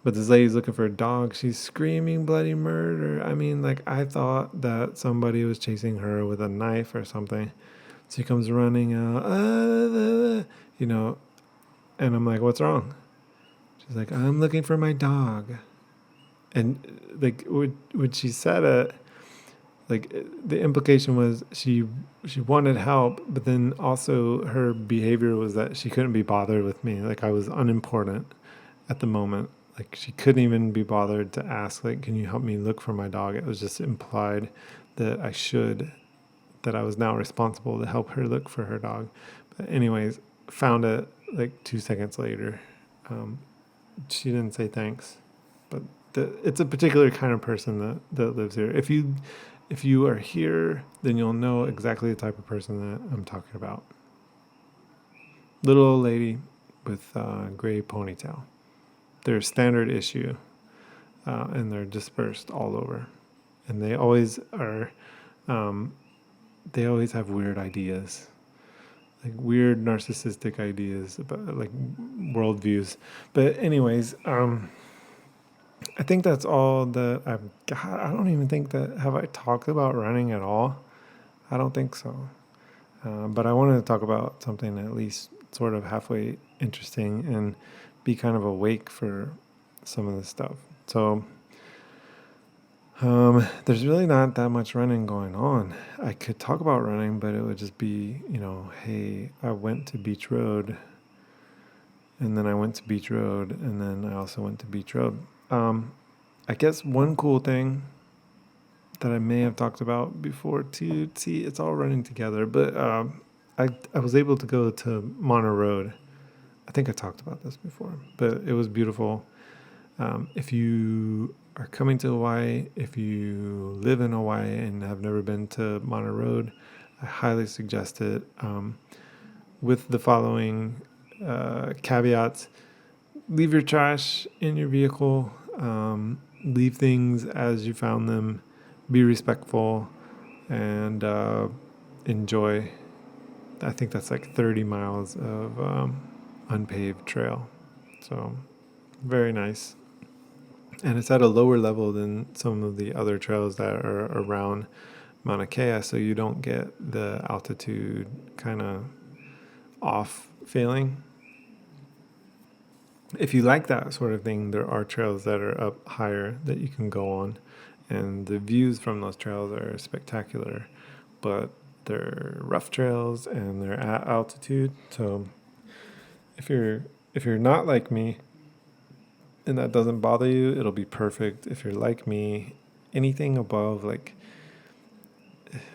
But this lady's looking for a dog. She's screaming bloody murder. I mean, like, I thought that somebody was chasing her with a knife or something. She comes running out, you know, and I'm like, what's wrong? She's like, I'm looking for my dog. And like, when she said it, like the implication was she wanted help, but then also her behavior was that she couldn't be bothered with me. Like I was unimportant at the moment. Like she couldn't even be bothered to ask, like, can you help me look for my dog? It was just implied that that I was now responsible to help her look for her dog. But anyways, found it like 2 seconds later. She didn't say thanks, but it's a particular kind of person that lives here. If you are here, then you'll know exactly the type of person that I'm talking about. Little old lady with gray ponytail. They're standard issue, and they're dispersed all over. And they always are. They always have weird ideas, like weird narcissistic ideas about like worldviews. But anyways, I think that's all that I've got. I don't even think that, have I talked about running at all? I don't think so. But I wanted to talk about something at least sort of halfway interesting and be kind of awake for some of this stuff. So there's really not that much running going on. I could talk about running, but it would just be, hey, I went to Beach Road, and then I went to Beach Road, and then I also went to Beach Road. I guess one cool thing that I may have talked about before too. See, it's all running together, but I was able to go to Mono Road. I think I talked about this before, but it was beautiful. If you are coming to Hawaii, if you live in Hawaii and have never been to Mono Road, I highly suggest it. With the following caveats: leave your trash in your vehicle. Leave things as you found them. Be respectful and enjoy. I think that's like 30 miles of unpaved trail. So very nice. And it's at a lower level than some of the other trails that are around Mauna Kea, so you don't get the altitude kind of off feeling. If you like that sort of thing, there are trails that are up higher that you can go on, and the views from those trails are spectacular, but they're rough trails and they're at altitude. So if you're not like me and that doesn't bother you, it'll be perfect. If you're like me, anything above like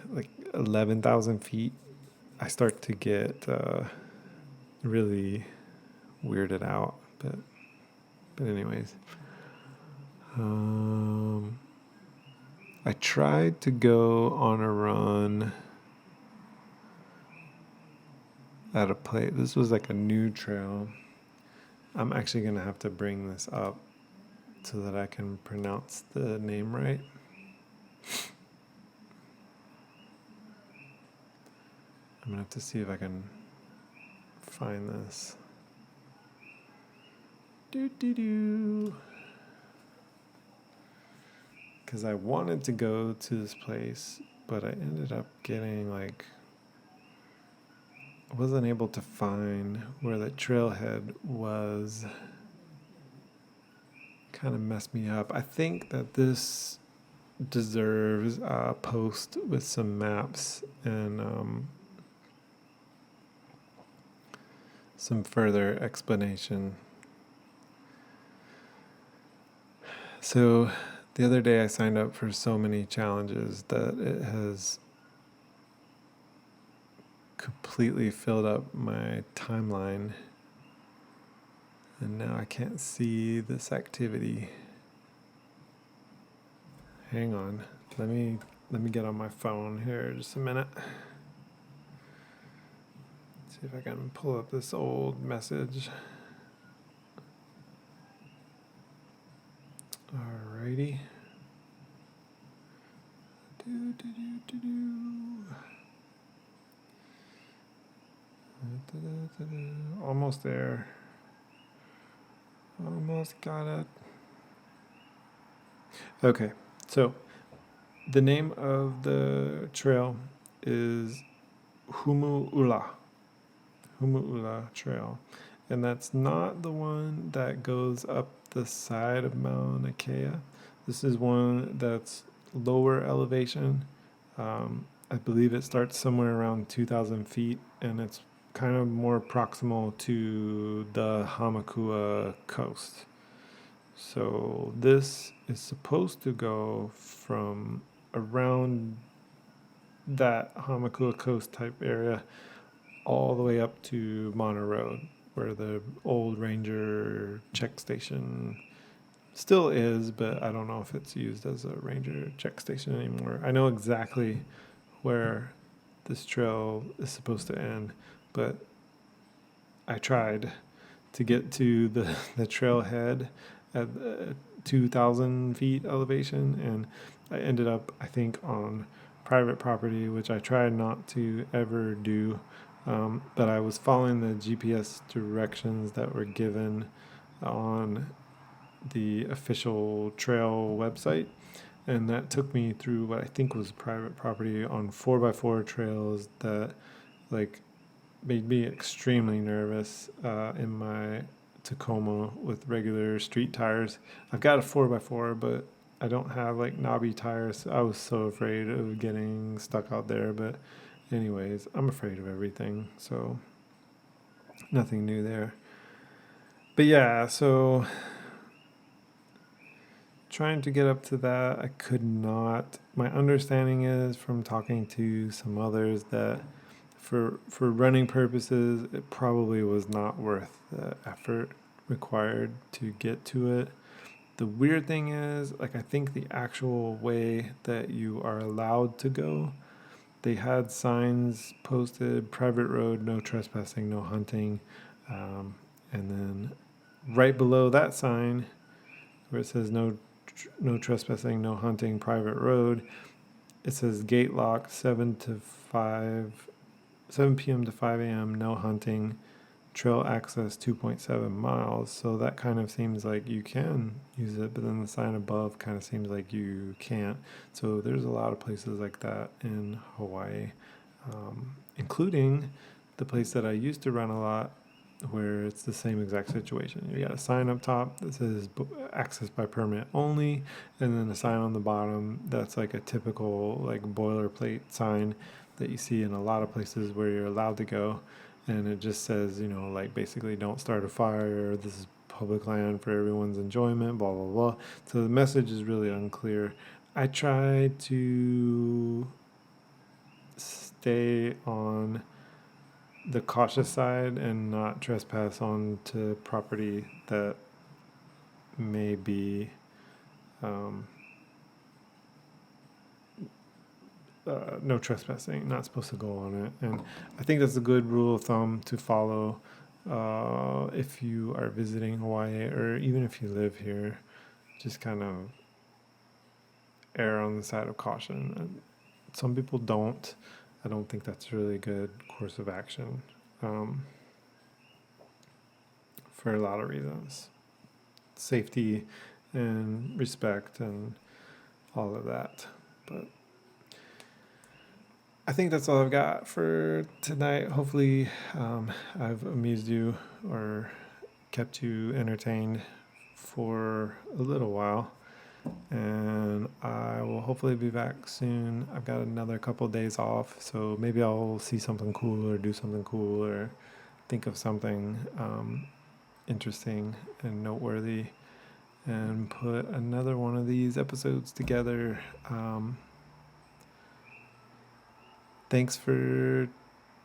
like 11,000 feet, I start to get really weirded out. But anyways, um, I tried to go on a run at a place. This was like a new trail. I'm actually gonna have to bring this up so that I can pronounce the name right. I'm gonna have to see if I can find this. Because I wanted to go to this place, but I ended up getting like, I wasn't able to find where the trailhead was. Kind of messed me up. I think that this deserves a post with some maps and some further explanation. So the other day I signed up for so many challenges that it has completely filled up my timeline, and now I can't see this activity. Hang on. Let me get on my phone here just a minute. See if I can pull up this old message. Alrighty. Almost there. Almost got it. Okay, so the name of the trail is Humu'ula Trail. And that's not the one that goes up the side of Mauna Kea. This is one that's lower elevation. I believe it starts somewhere around 2,000 feet, and it's kind of more proximal to the Hamakua coast. So this is supposed to go from around that Hamakua coast type area all the way up to Mana Road, where the old Ranger check station still is, but I don't know if it's used as a Ranger check station anymore. I know exactly where this trail is supposed to end, but I tried to get to the trailhead at 2,000 feet elevation, and I ended up, I think, on private property, which I tried not to ever do. But I was following the GPS directions that were given on the official trail website, and that took me through what I think was private property on 4x4 trails that like made me extremely nervous in my Tacoma with regular street tires. I've got a 4x4, but I don't have like knobby tires. I was so afraid of getting stuck out there, but anyways, I'm afraid of everything, so nothing new there. But yeah, so trying to get up to that, I could not. My understanding is from talking to some others that for running purposes, it probably was not worth the effort required to get to it. The weird thing is, like, I think the actual way that you are allowed to go, they had signs posted: private road, no trespassing, no hunting. And then right below that sign, where it says no trespassing, no hunting, private road, it says gate locked 7 p.m. to 5 a.m., no hunting, trail access 2.7 miles. So that kind of seems like you can use it, but then the sign above kind of seems like you can't. So there's a lot of places like that in Hawaii, including the place that I used to run a lot, where it's the same exact situation. You got a sign up top that says access by permit only, and then a sign on the bottom that's like a typical like boilerplate sign that you see in a lot of places where you're allowed to go, and it just says, like basically don't start a fire, this is public land for everyone's enjoyment, blah blah blah. So the message is really unclear. I tried to stay on the cautious side and not trespass onto property that may be um, no trespassing, not supposed to go on it. And I think that's a good rule of thumb to follow if you are visiting Hawaii or even if you live here. Just kind of err on the side of caution. And some people don't. I don't think that's really a good course of action um, for a lot of reasons. Safety and respect and all of that. But I think that's all I've got for tonight. Hopefully, I've amused you or kept you entertained for a little while. And I will hopefully be back soon. I've got another couple of days off, so maybe I'll see something cool or do something cool or think of something interesting and noteworthy and put another one of these episodes together. Thanks for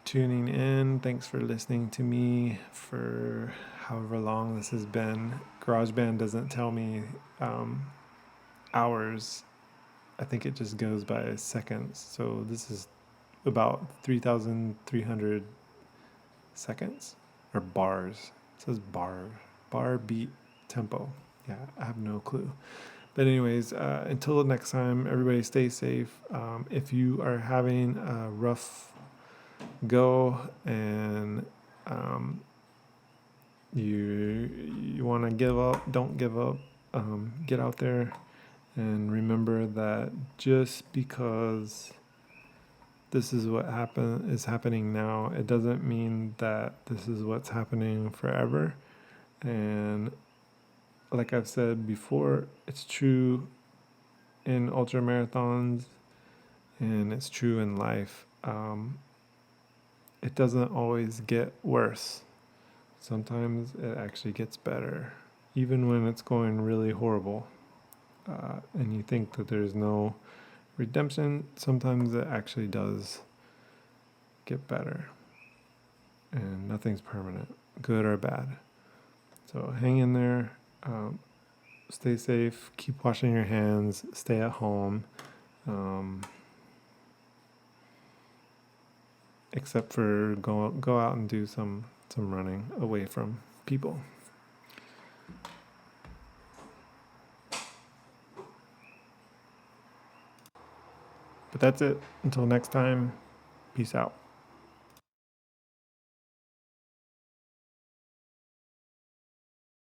tuning in. Thanks for listening to me for however long this has been. GarageBand doesn't tell me hours. I think it just goes by seconds. So this is about 3,300 seconds or bars. It says bar beat tempo. Yeah, I have no clue. But anyways, until next time, everybody stay safe. If you are having a rough go and you want to give up, don't give up. Get out there and remember that just because this is what is happening now, it doesn't mean that this is what's happening forever. And like I've said before, it's true in ultra marathons and it's true in life. It doesn't always get worse. Sometimes it actually gets better, even when it's going really horrible. And you think that there's no redemption, sometimes it actually does get better. And nothing's permanent, good or bad. So hang in there. Stay safe. Keep washing your hands. Stay at home. Except for go out and do some running away from people. But that's it. Until next time, peace out.